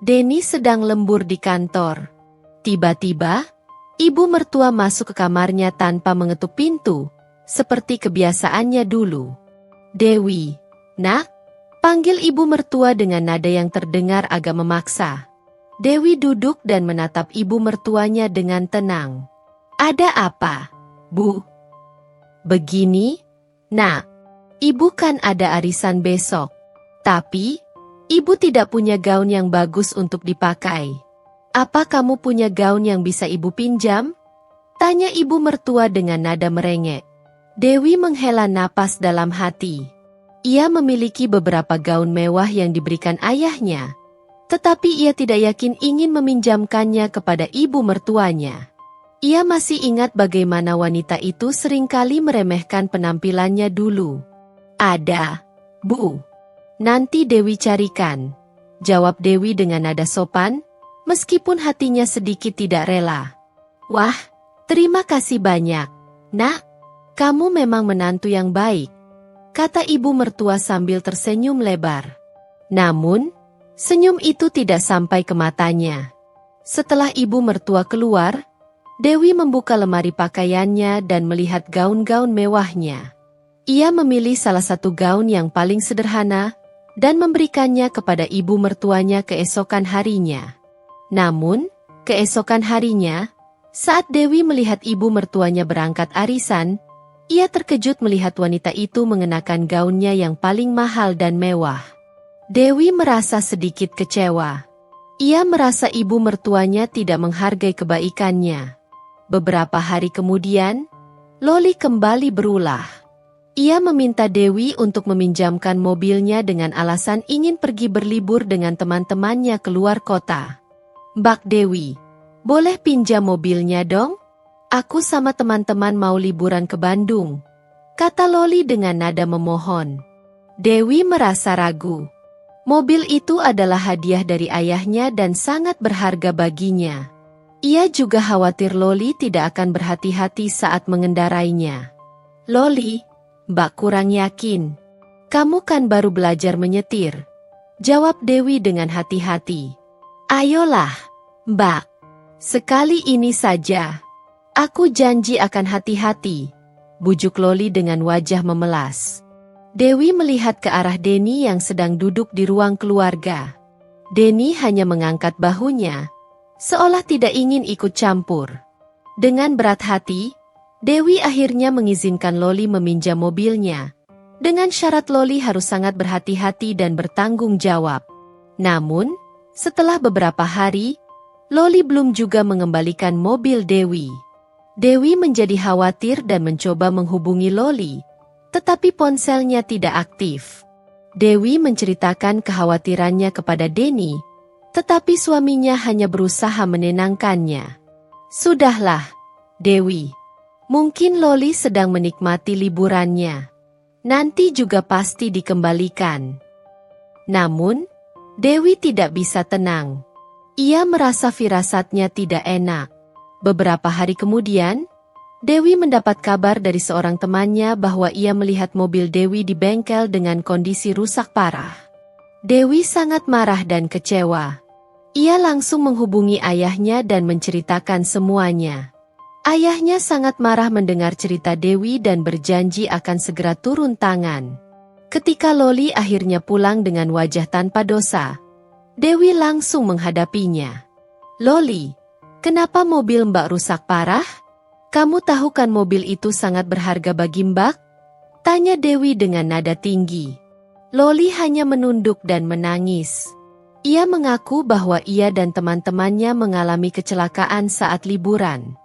Denny sedang lembur di kantor. Tiba-tiba, ibu mertua masuk ke kamarnya tanpa mengetuk pintu, seperti kebiasaannya dulu. "Dewi, nak?" panggil ibu mertua dengan nada yang terdengar agak memaksa. Dewi duduk dan menatap ibu mertuanya dengan tenang. "Ada apa, Bu?" "Begini, nak. Ibu kan ada arisan besok. Tapi, ibu tidak punya gaun yang bagus untuk dipakai. Apa kamu punya gaun yang bisa ibu pinjam?" tanya ibu mertua dengan nada merengek. Dewi menghela napas dalam hati. Ia memiliki beberapa gaun mewah yang diberikan ayahnya, tetapi ia tidak yakin ingin meminjamkannya kepada ibu mertuanya. Ia masih ingat bagaimana wanita itu seringkali meremehkan penampilannya dulu. "Ada, Bu. Nanti Dewi carikan," jawab Dewi dengan nada sopan, meskipun hatinya sedikit tidak rela. "Wah, terima kasih banyak, Nak. Kamu memang menantu yang baik," kata ibu mertua sambil tersenyum lebar. Namun, senyum itu tidak sampai ke matanya. Setelah ibu mertua keluar, Dewi membuka lemari pakaiannya dan melihat gaun-gaun mewahnya. Ia memilih salah satu gaun yang paling sederhana dan memberikannya kepada ibu mertuanya keesokan harinya. Namun, keesokan harinya, saat Dewi melihat ibu mertuanya berangkat arisan, ia terkejut melihat wanita itu mengenakan gaunnya yang paling mahal dan mewah. Dewi merasa sedikit kecewa. Ia merasa ibu mertuanya tidak menghargai kebaikannya. Beberapa hari kemudian, Loli kembali berulah. Ia meminta Dewi untuk meminjamkan mobilnya dengan alasan ingin pergi berlibur dengan teman-temannya keluar kota. "Mbak Dewi, boleh pinjam mobilnya dong? Aku sama teman-teman mau liburan ke Bandung," kata Loli dengan nada memohon. Dewi merasa ragu. Mobil itu adalah hadiah dari ayahnya dan sangat berharga baginya. Ia juga khawatir Loli tidak akan berhati-hati saat mengendarainya. "Loli, Mbak kurang yakin. Kamu kan baru belajar menyetir," jawab Dewi dengan hati-hati. "Ayolah, Mbak. Sekali ini saja. Aku janji akan hati-hati," bujuk Loli dengan wajah memelas. Dewi melihat ke arah Denny yang sedang duduk di ruang keluarga. Denny hanya mengangkat bahunya, seolah tidak ingin ikut campur. Dengan berat hati, Dewi akhirnya mengizinkan Loli meminjam mobilnya. Dengan syarat Loli harus sangat berhati-hati dan bertanggung jawab. Namun, setelah beberapa hari, Loli belum juga mengembalikan mobil Dewi. Dewi menjadi khawatir dan mencoba menghubungi Loli, tetapi ponselnya tidak aktif. Dewi menceritakan kekhawatirannya kepada Denny, tetapi suaminya hanya berusaha menenangkannya. "Sudahlah, Dewi. Mungkin Loli sedang menikmati liburannya. Nanti juga pasti dikembalikan." Namun, Dewi tidak bisa tenang. Ia merasa firasatnya tidak enak. Beberapa hari kemudian, Dewi mendapat kabar dari seorang temannya bahwa ia melihat mobil Dewi di bengkel dengan kondisi rusak parah. Dewi sangat marah dan kecewa. Ia langsung menghubungi ayahnya dan menceritakan semuanya. Ayahnya sangat marah mendengar cerita Dewi dan berjanji akan segera turun tangan. Ketika Loli akhirnya pulang dengan wajah tanpa dosa, Dewi langsung menghadapinya. "Loli, kenapa mobil Mbak rusak parah? Kamu tahu kan mobil itu sangat berharga bagi Mbak?" tanya Dewi dengan nada tinggi. Loli hanya menunduk dan menangis. Ia mengaku bahwa ia dan teman-temannya mengalami kecelakaan saat liburan.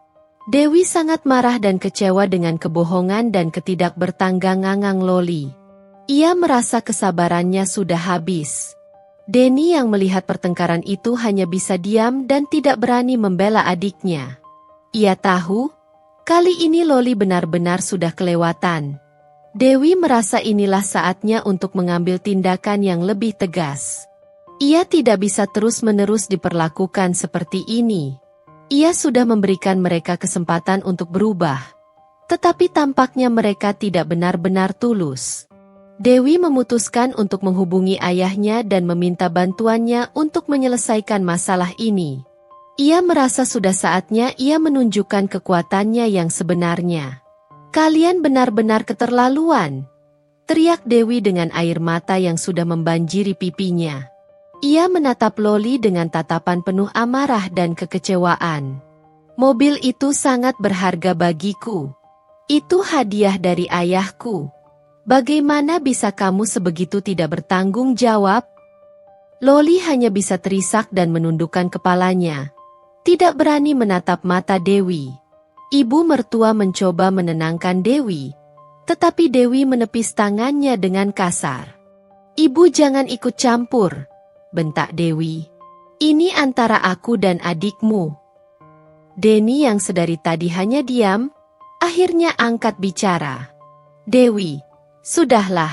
Dewi sangat marah dan kecewa dengan kebohongan dan ketidakbertanggungan Loli. Ia merasa kesabarannya sudah habis. Denny yang melihat pertengkaran itu hanya bisa diam dan tidak berani membela adiknya. Ia tahu, kali ini Loli benar-benar sudah kelewatan. Dewi merasa inilah saatnya untuk mengambil tindakan yang lebih tegas. Ia tidak bisa terus-menerus diperlakukan seperti ini. Ia sudah memberikan mereka kesempatan untuk berubah. Tetapi tampaknya mereka tidak benar-benar tulus. Dewi memutuskan untuk menghubungi ayahnya dan meminta bantuannya untuk menyelesaikan masalah ini. Ia merasa sudah saatnya ia menunjukkan kekuatannya yang sebenarnya. "Kalian benar-benar keterlaluan!" teriak Dewi dengan air mata yang sudah membanjiri pipinya. Ia menatap Loli dengan tatapan penuh amarah dan kekecewaan. "Mobil itu sangat berharga bagiku. Itu hadiah dari ayahku. Bagaimana bisa kamu sebegitu tidak bertanggung jawab?" Loli hanya bisa terisak dan menundukkan kepalanya. Tidak berani menatap mata Dewi. Ibu mertua mencoba menenangkan Dewi, tetapi Dewi menepis tangannya dengan kasar. "Ibu jangan ikut campur," bentak Dewi. "Ini antara aku dan adikmu." Denny yang sedari tadi hanya diam, akhirnya angkat bicara. "Dewi, sudahlah.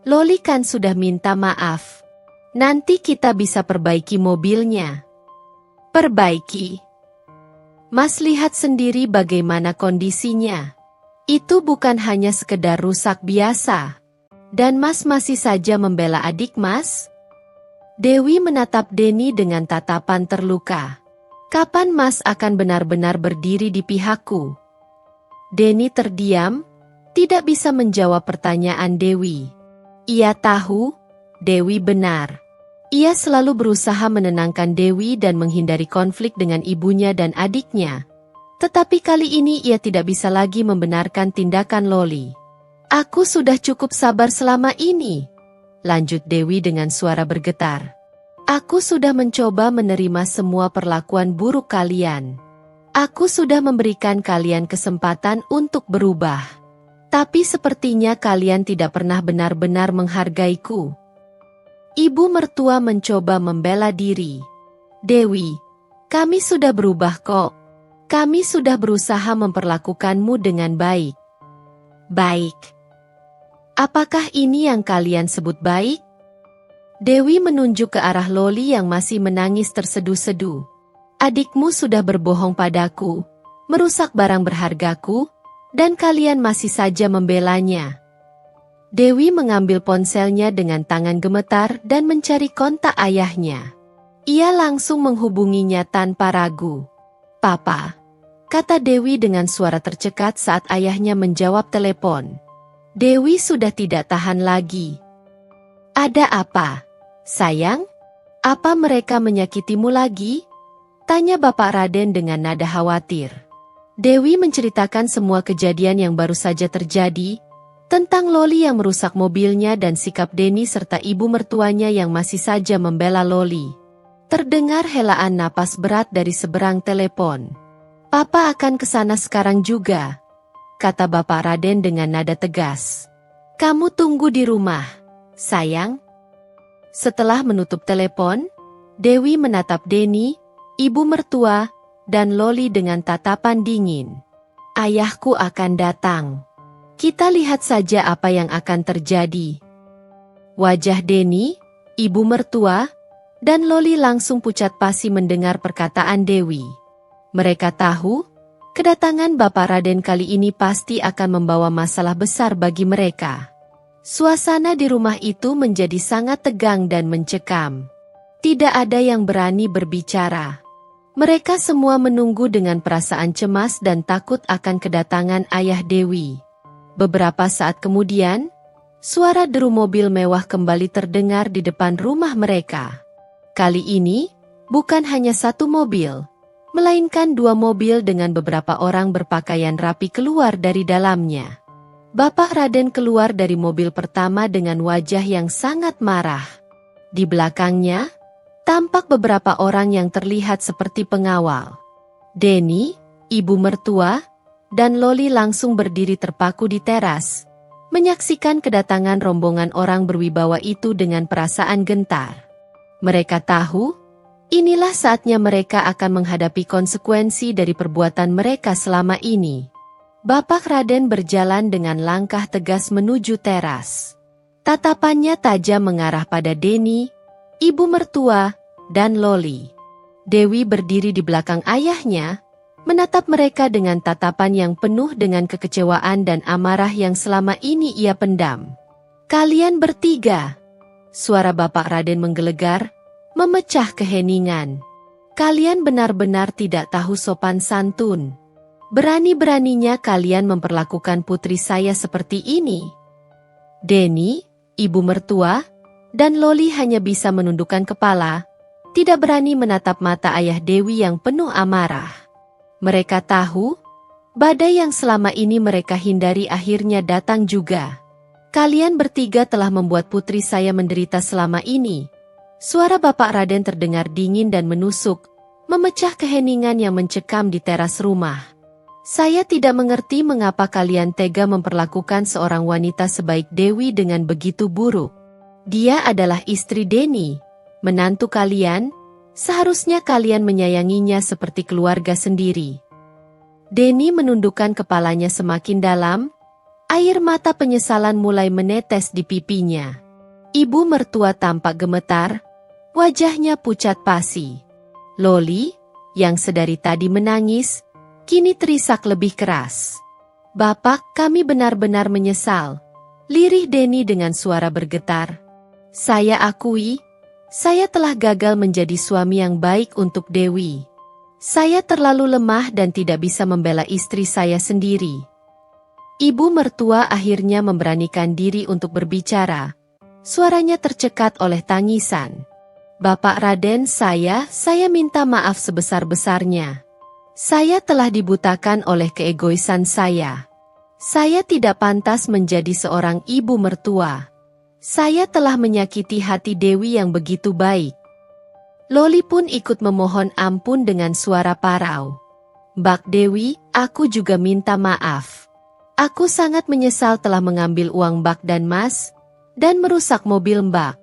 Loli kan sudah minta maaf. Nanti kita bisa perbaiki mobilnya." "Perbaiki? Mas lihat sendiri bagaimana kondisinya. Itu bukan hanya sekedar rusak biasa. Dan Mas masih saja membela adik Mas?" Dewi menatap Denny dengan tatapan terluka. "Kapan Mas akan benar-benar berdiri di pihakku?" Denny terdiam, tidak bisa menjawab pertanyaan Dewi. Ia tahu, Dewi benar. Ia selalu berusaha menenangkan Dewi dan menghindari konflik dengan ibunya dan adiknya. Tetapi kali ini ia tidak bisa lagi membenarkan tindakan Loli. "Aku sudah cukup sabar selama ini," lanjut Dewi dengan suara bergetar. "Aku sudah mencoba menerima semua perlakuan buruk kalian. Aku sudah memberikan kalian kesempatan untuk berubah. Tapi sepertinya kalian tidak pernah benar-benar menghargaiku." Ibu mertua mencoba membela diri. "Dewi, kami sudah berubah kok. Kami sudah berusaha memperlakukanmu dengan baik." "Baik. Apakah ini yang kalian sebut baik? Dewi menunjuk ke arah Loli yang masih menangis terseduh-seduh. Adikmu sudah berbohong padaku, merusak barang berhargaku, dan kalian masih saja membelanya. Dewi mengambil ponselnya dengan tangan gemetar dan mencari kontak ayahnya. Ia langsung menghubunginya tanpa ragu. "Papa," kata Dewi dengan suara tercekat saat ayahnya menjawab telepon. Dewi sudah tidak tahan lagi. "Ada apa, sayang? Apa mereka menyakitimu lagi?" tanya Bapak Raden dengan nada khawatir. Dewi menceritakan semua kejadian yang baru saja terjadi, tentang Loli yang merusak mobilnya dan sikap Denny serta ibu mertuanya yang masih saja membela Loli. Terdengar helaan napas berat dari seberang telepon. "Papa akan ke sana sekarang juga," kata Bapak Raden dengan nada tegas. "Kamu tunggu di rumah, sayang." Setelah menutup telepon, Dewi menatap Denny, ibu mertua, dan Loli dengan tatapan dingin. "Ayahku akan datang. Kita lihat saja apa yang akan terjadi." Wajah Denny, ibu mertua, dan Loli langsung pucat pasi mendengar perkataan Dewi. Mereka tahu, kedatangan Bapak Raden kali ini pasti akan membawa masalah besar bagi mereka. Suasana di rumah itu menjadi sangat tegang dan mencekam. Tidak ada yang berani berbicara. Mereka semua menunggu dengan perasaan cemas dan takut akan kedatangan ayah Dewi. Beberapa saat kemudian, suara deru mobil mewah kembali terdengar di depan rumah mereka. Kali ini, bukan hanya satu mobil, melainkan dua mobil dengan beberapa orang berpakaian rapi keluar dari dalamnya. Bapak Raden keluar dari mobil pertama dengan wajah yang sangat marah. Di belakangnya, tampak beberapa orang yang terlihat seperti pengawal. Denny, ibu mertua, dan Loli langsung berdiri terpaku di teras, menyaksikan kedatangan rombongan orang berwibawa itu dengan perasaan gentar. Mereka tahu, inilah saatnya mereka akan menghadapi konsekuensi dari perbuatan mereka selama ini. Bapak Raden berjalan dengan langkah tegas menuju teras. Tatapannya tajam mengarah pada Denny, ibu mertua, dan Loli. Dewi berdiri di belakang ayahnya, menatap mereka dengan tatapan yang penuh dengan kekecewaan dan amarah yang selama ini ia pendam. "Kalian bertiga," suara Bapak Raden menggelegar, memecah keheningan. "Kalian benar-benar tidak tahu sopan santun. Berani-beraninya kalian memperlakukan putri saya seperti ini." Denny, ibu mertua, dan Loli hanya bisa menundukkan kepala, tidak berani menatap mata ayah Dewi yang penuh amarah. Mereka tahu, badai yang selama ini mereka hindari akhirnya datang juga. "Kalian bertiga telah membuat putri saya menderita selama ini." Suara Bapak Raden terdengar dingin dan menusuk, memecah keheningan yang mencekam di teras rumah. "Saya tidak mengerti mengapa kalian tega memperlakukan seorang wanita sebaik Dewi dengan begitu buruk. Dia adalah istri Denny, menantu kalian, seharusnya kalian menyayanginya seperti keluarga sendiri." Denny menundukkan kepalanya semakin dalam, air mata penyesalan mulai menetes di pipinya. Ibu mertua tampak gemetar, wajahnya pucat pasi. Loli, yang sedari tadi menangis, kini terisak lebih keras. "Bapak, kami benar-benar menyesal," lirih Denny dengan suara bergetar. "Saya akui, saya telah gagal menjadi suami yang baik untuk Dewi. Saya terlalu lemah dan tidak bisa membela istri saya sendiri." Ibu mertua akhirnya memberanikan diri untuk berbicara. Suaranya tercekat oleh tangisan. "Bapak Raden, saya minta maaf sebesar-besarnya. Saya telah dibutakan oleh keegoisan saya. Saya tidak pantas menjadi seorang ibu mertua. Saya telah menyakiti hati Dewi yang begitu baik." Loli pun ikut memohon ampun dengan suara parau. "Mbak Dewi, aku juga minta maaf. Aku sangat menyesal telah mengambil uang Mbak dan Mas, dan merusak mobil Mbak.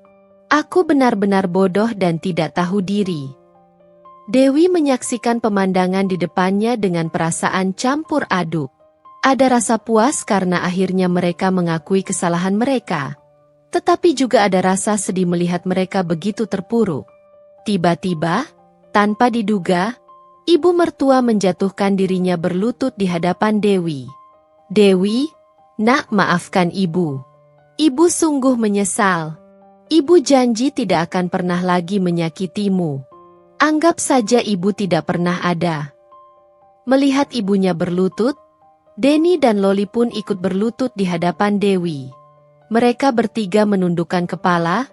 Aku benar-benar bodoh dan tidak tahu diri." Dewi menyaksikan pemandangan di depannya dengan perasaan campur aduk. Ada rasa puas karena akhirnya mereka mengakui kesalahan mereka. Tetapi juga ada rasa sedih melihat mereka begitu terpuruk. Tiba-tiba, tanpa diduga, ibu mertua menjatuhkan dirinya berlutut di hadapan Dewi. "Dewi, nak, maafkan ibu. Ibu sungguh menyesal. Ibu janji tidak akan pernah lagi menyakitimu. Anggap saja ibu tidak pernah ada." Melihat ibunya berlutut, Denny dan Loli pun ikut berlutut di hadapan Dewi. Mereka bertiga menundukkan kepala,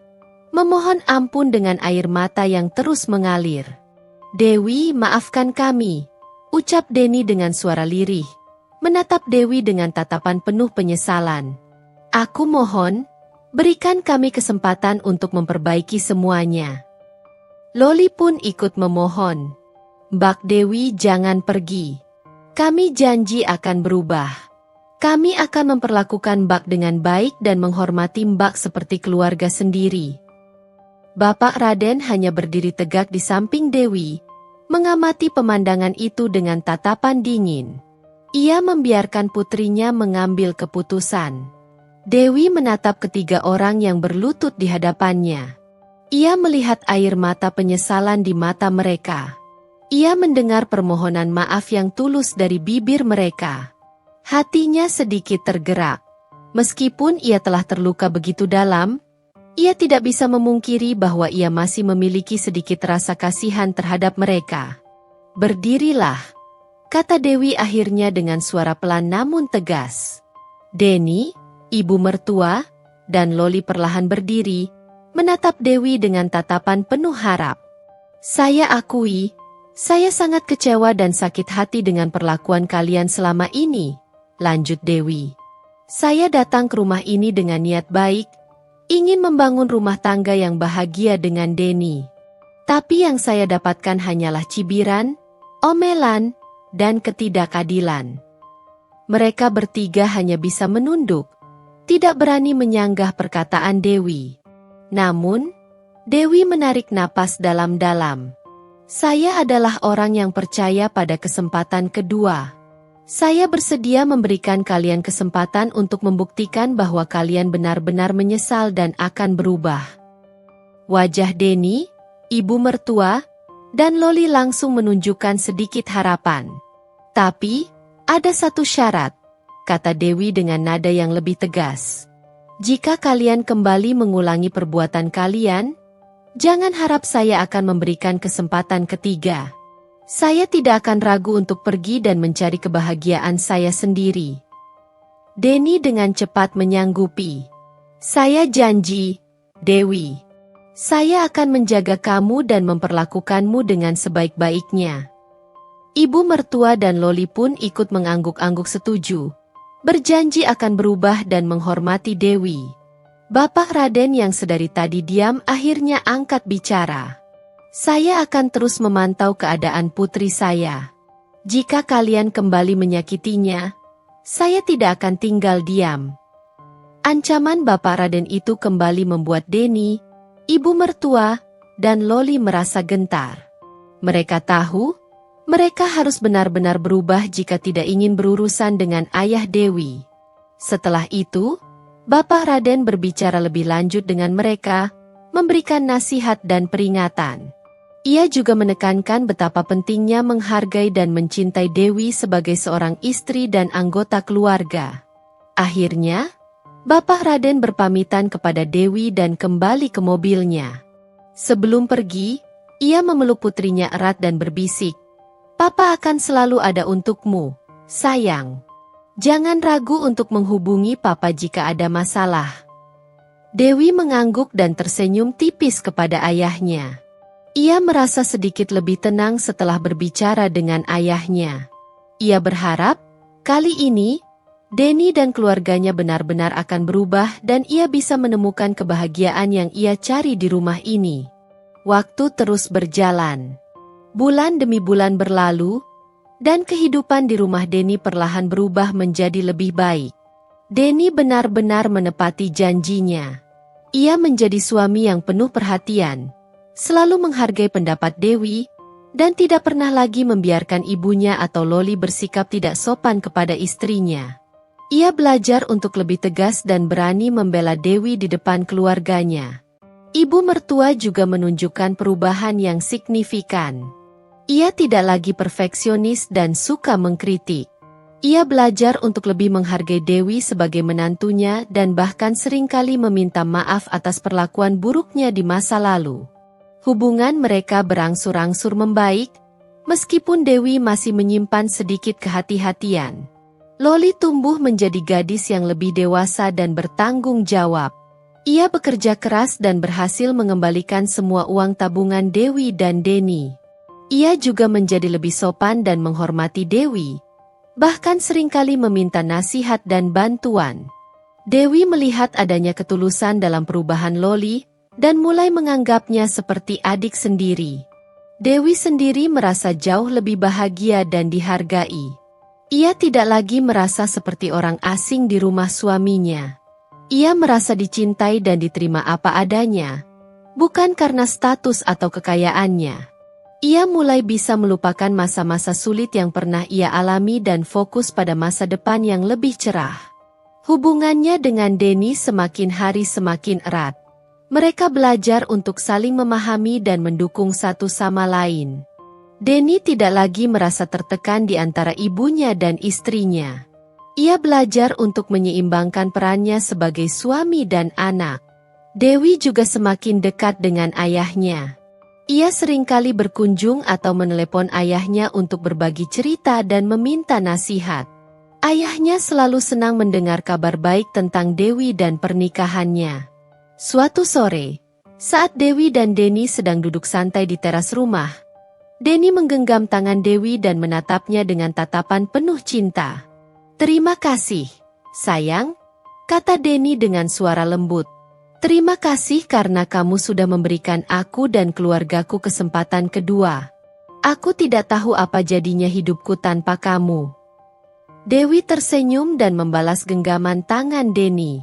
memohon ampun dengan air mata yang terus mengalir. "Dewi, maafkan kami," ucap Denny dengan suara lirih, menatap Dewi dengan tatapan penuh penyesalan. "Aku mohon, berikan kami kesempatan untuk memperbaiki semuanya." Loli pun ikut memohon. "Mbak Dewi, jangan pergi. Kami janji akan berubah. Kami akan memperlakukan Mbak dengan baik dan menghormati Mbak seperti keluarga sendiri." Bapak Raden hanya berdiri tegak di samping Dewi, mengamati pemandangan itu dengan tatapan dingin. Ia membiarkan putrinya mengambil keputusan. Dewi menatap ketiga orang yang berlutut di hadapannya. Ia melihat air mata penyesalan di mata mereka. Ia mendengar permohonan maaf yang tulus dari bibir mereka. Hatinya sedikit tergerak. Meskipun ia telah terluka begitu dalam, ia tidak bisa memungkiri bahwa ia masih memiliki sedikit rasa kasihan terhadap mereka. "Berdirilah," kata Dewi akhirnya dengan suara pelan namun tegas. Denny, ibu mertua, dan Loli perlahan berdiri, menatap Dewi dengan tatapan penuh harap. "Saya akui, saya sangat kecewa dan sakit hati dengan perlakuan kalian selama ini," lanjut Dewi. "Saya datang ke rumah ini dengan niat baik, ingin membangun rumah tangga yang bahagia dengan Denny. Tapi yang saya dapatkan hanyalah cibiran, omelan, dan ketidakadilan." Mereka bertiga hanya bisa menunduk, tidak berani menyanggah perkataan Dewi. Namun, Dewi menarik napas dalam-dalam. "Saya adalah orang yang percaya pada kesempatan kedua. Saya bersedia memberikan kalian kesempatan untuk membuktikan bahwa kalian benar-benar menyesal dan akan berubah." Wajah Denny, ibu mertua, dan Loli langsung menunjukkan sedikit harapan. "Tapi, ada satu syarat," kata Dewi dengan nada yang lebih tegas. "Jika kalian kembali mengulangi perbuatan kalian, jangan harap saya akan memberikan kesempatan ketiga. Saya tidak akan ragu untuk pergi dan mencari kebahagiaan saya sendiri." Denny dengan cepat menyanggupi. "Saya janji, Dewi. Saya akan menjaga kamu dan memperlakukanmu dengan sebaik-baiknya." Ibu mertua dan Loli pun ikut mengangguk-angguk setuju, berjanji akan berubah dan menghormati Dewi. Bapak Raden yang sedari tadi diam akhirnya angkat bicara. "Saya akan terus memantau keadaan putri saya. Jika kalian kembali menyakitinya, saya tidak akan tinggal diam." Ancaman Bapak Raden itu kembali membuat Denny, ibu mertua, dan Loli merasa gentar. Mereka tahu, mereka harus benar-benar berubah jika tidak ingin berurusan dengan ayah Dewi. Setelah itu, Bapak Raden berbicara lebih lanjut dengan mereka, memberikan nasihat dan peringatan. Ia juga menekankan betapa pentingnya menghargai dan mencintai Dewi sebagai seorang istri dan anggota keluarga. Akhirnya, Bapak Raden berpamitan kepada Dewi dan kembali ke mobilnya. Sebelum pergi, ia memeluk putrinya erat dan berbisik, "Papa akan selalu ada untukmu, sayang. Jangan ragu untuk menghubungi Papa jika ada masalah." Dewi mengangguk dan tersenyum tipis kepada ayahnya. Ia merasa sedikit lebih tenang setelah berbicara dengan ayahnya. Ia berharap, kali ini, Denny dan keluarganya benar-benar akan berubah dan ia bisa menemukan kebahagiaan yang ia cari di rumah ini. Waktu terus berjalan. Bulan demi bulan berlalu, dan kehidupan di rumah Denny perlahan berubah menjadi lebih baik. Denny benar-benar menepati janjinya. Ia menjadi suami yang penuh perhatian, selalu menghargai pendapat Dewi, dan tidak pernah lagi membiarkan ibunya atau Loli bersikap tidak sopan kepada istrinya. Ia belajar untuk lebih tegas dan berani membela Dewi di depan keluarganya. Ibu mertua juga menunjukkan perubahan yang signifikan. Ia tidak lagi perfeksionis dan suka mengkritik. Ia belajar untuk lebih menghargai Dewi sebagai menantunya dan bahkan seringkali meminta maaf atas perlakuan buruknya di masa lalu. Hubungan mereka berangsur-angsur membaik, meskipun Dewi masih menyimpan sedikit kehati-hatian. Loli tumbuh menjadi gadis yang lebih dewasa dan bertanggung jawab. Ia bekerja keras dan berhasil mengembalikan semua uang tabungan Dewi dan Denny. Ia juga menjadi lebih sopan dan menghormati Dewi, bahkan seringkali meminta nasihat dan bantuan. Dewi melihat adanya ketulusan dalam perubahan Loli dan mulai menganggapnya seperti adik sendiri. Dewi sendiri merasa jauh lebih bahagia dan dihargai. Ia tidak lagi merasa seperti orang asing di rumah suaminya. Ia merasa dicintai dan diterima apa adanya, bukan karena status atau kekayaannya. Ia mulai bisa melupakan masa-masa sulit yang pernah ia alami dan fokus pada masa depan yang lebih cerah. Hubungannya dengan Denny semakin hari semakin erat. Mereka belajar untuk saling memahami dan mendukung satu sama lain. Denny tidak lagi merasa tertekan di antara ibunya dan istrinya. Ia belajar untuk menyeimbangkan perannya sebagai suami dan anak. Dewi juga semakin dekat dengan ayahnya. Ia seringkali berkunjung atau menelepon ayahnya untuk berbagi cerita dan meminta nasihat. Ayahnya selalu senang mendengar kabar baik tentang Dewi dan pernikahannya. Suatu sore, saat Dewi dan Denny sedang duduk santai di teras rumah, Denny menggenggam tangan Dewi dan menatapnya dengan tatapan penuh cinta. "Terima kasih, sayang," kata Denny dengan suara lembut. "Terima kasih karena kamu sudah memberikan aku dan keluargaku kesempatan kedua. Aku tidak tahu apa jadinya hidupku tanpa kamu." Dewi tersenyum dan membalas genggaman tangan Denny.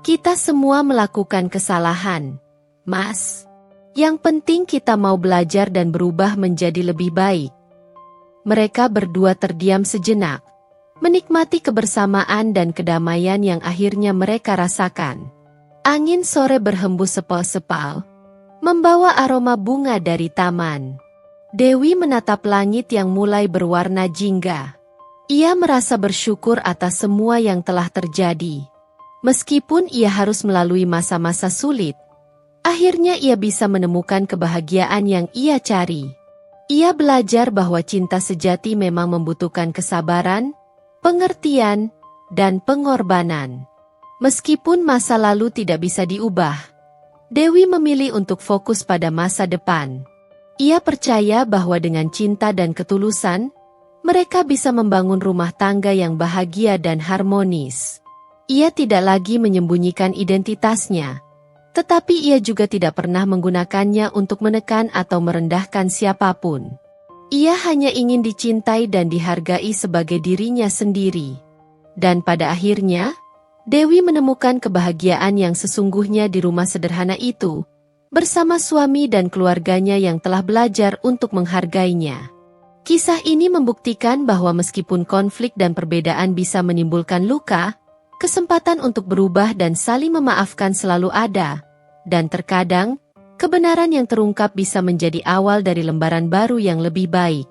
"Kita semua melakukan kesalahan, Mas. Yang penting kita mau belajar dan berubah menjadi lebih baik." Mereka berdua terdiam sejenak, menikmati kebersamaan dan kedamaian yang akhirnya mereka rasakan. Angin sore berhembus sepal-sepal, membawa aroma bunga dari taman. Dewi menatap langit yang mulai berwarna jingga. Ia merasa bersyukur atas semua yang telah terjadi. Meskipun ia harus melalui masa-masa sulit, akhirnya ia bisa menemukan kebahagiaan yang ia cari. Ia belajar bahwa cinta sejati memang membutuhkan kesabaran, pengertian, dan pengorbanan. Meskipun masa lalu tidak bisa diubah, Dewi memilih untuk fokus pada masa depan. Ia percaya bahwa dengan cinta dan ketulusan, mereka bisa membangun rumah tangga yang bahagia dan harmonis. Ia tidak lagi menyembunyikan identitasnya, tetapi ia juga tidak pernah menggunakannya untuk menekan atau merendahkan siapapun. Ia hanya ingin dicintai dan dihargai sebagai dirinya sendiri. Dan pada akhirnya, Dewi menemukan kebahagiaan yang sesungguhnya di rumah sederhana itu, bersama suami dan keluarganya yang telah belajar untuk menghargainya. Kisah ini membuktikan bahwa meskipun konflik dan perbedaan bisa menimbulkan luka, kesempatan untuk berubah dan saling memaafkan selalu ada, dan terkadang, kebenaran yang terungkap bisa menjadi awal dari lembaran baru yang lebih baik.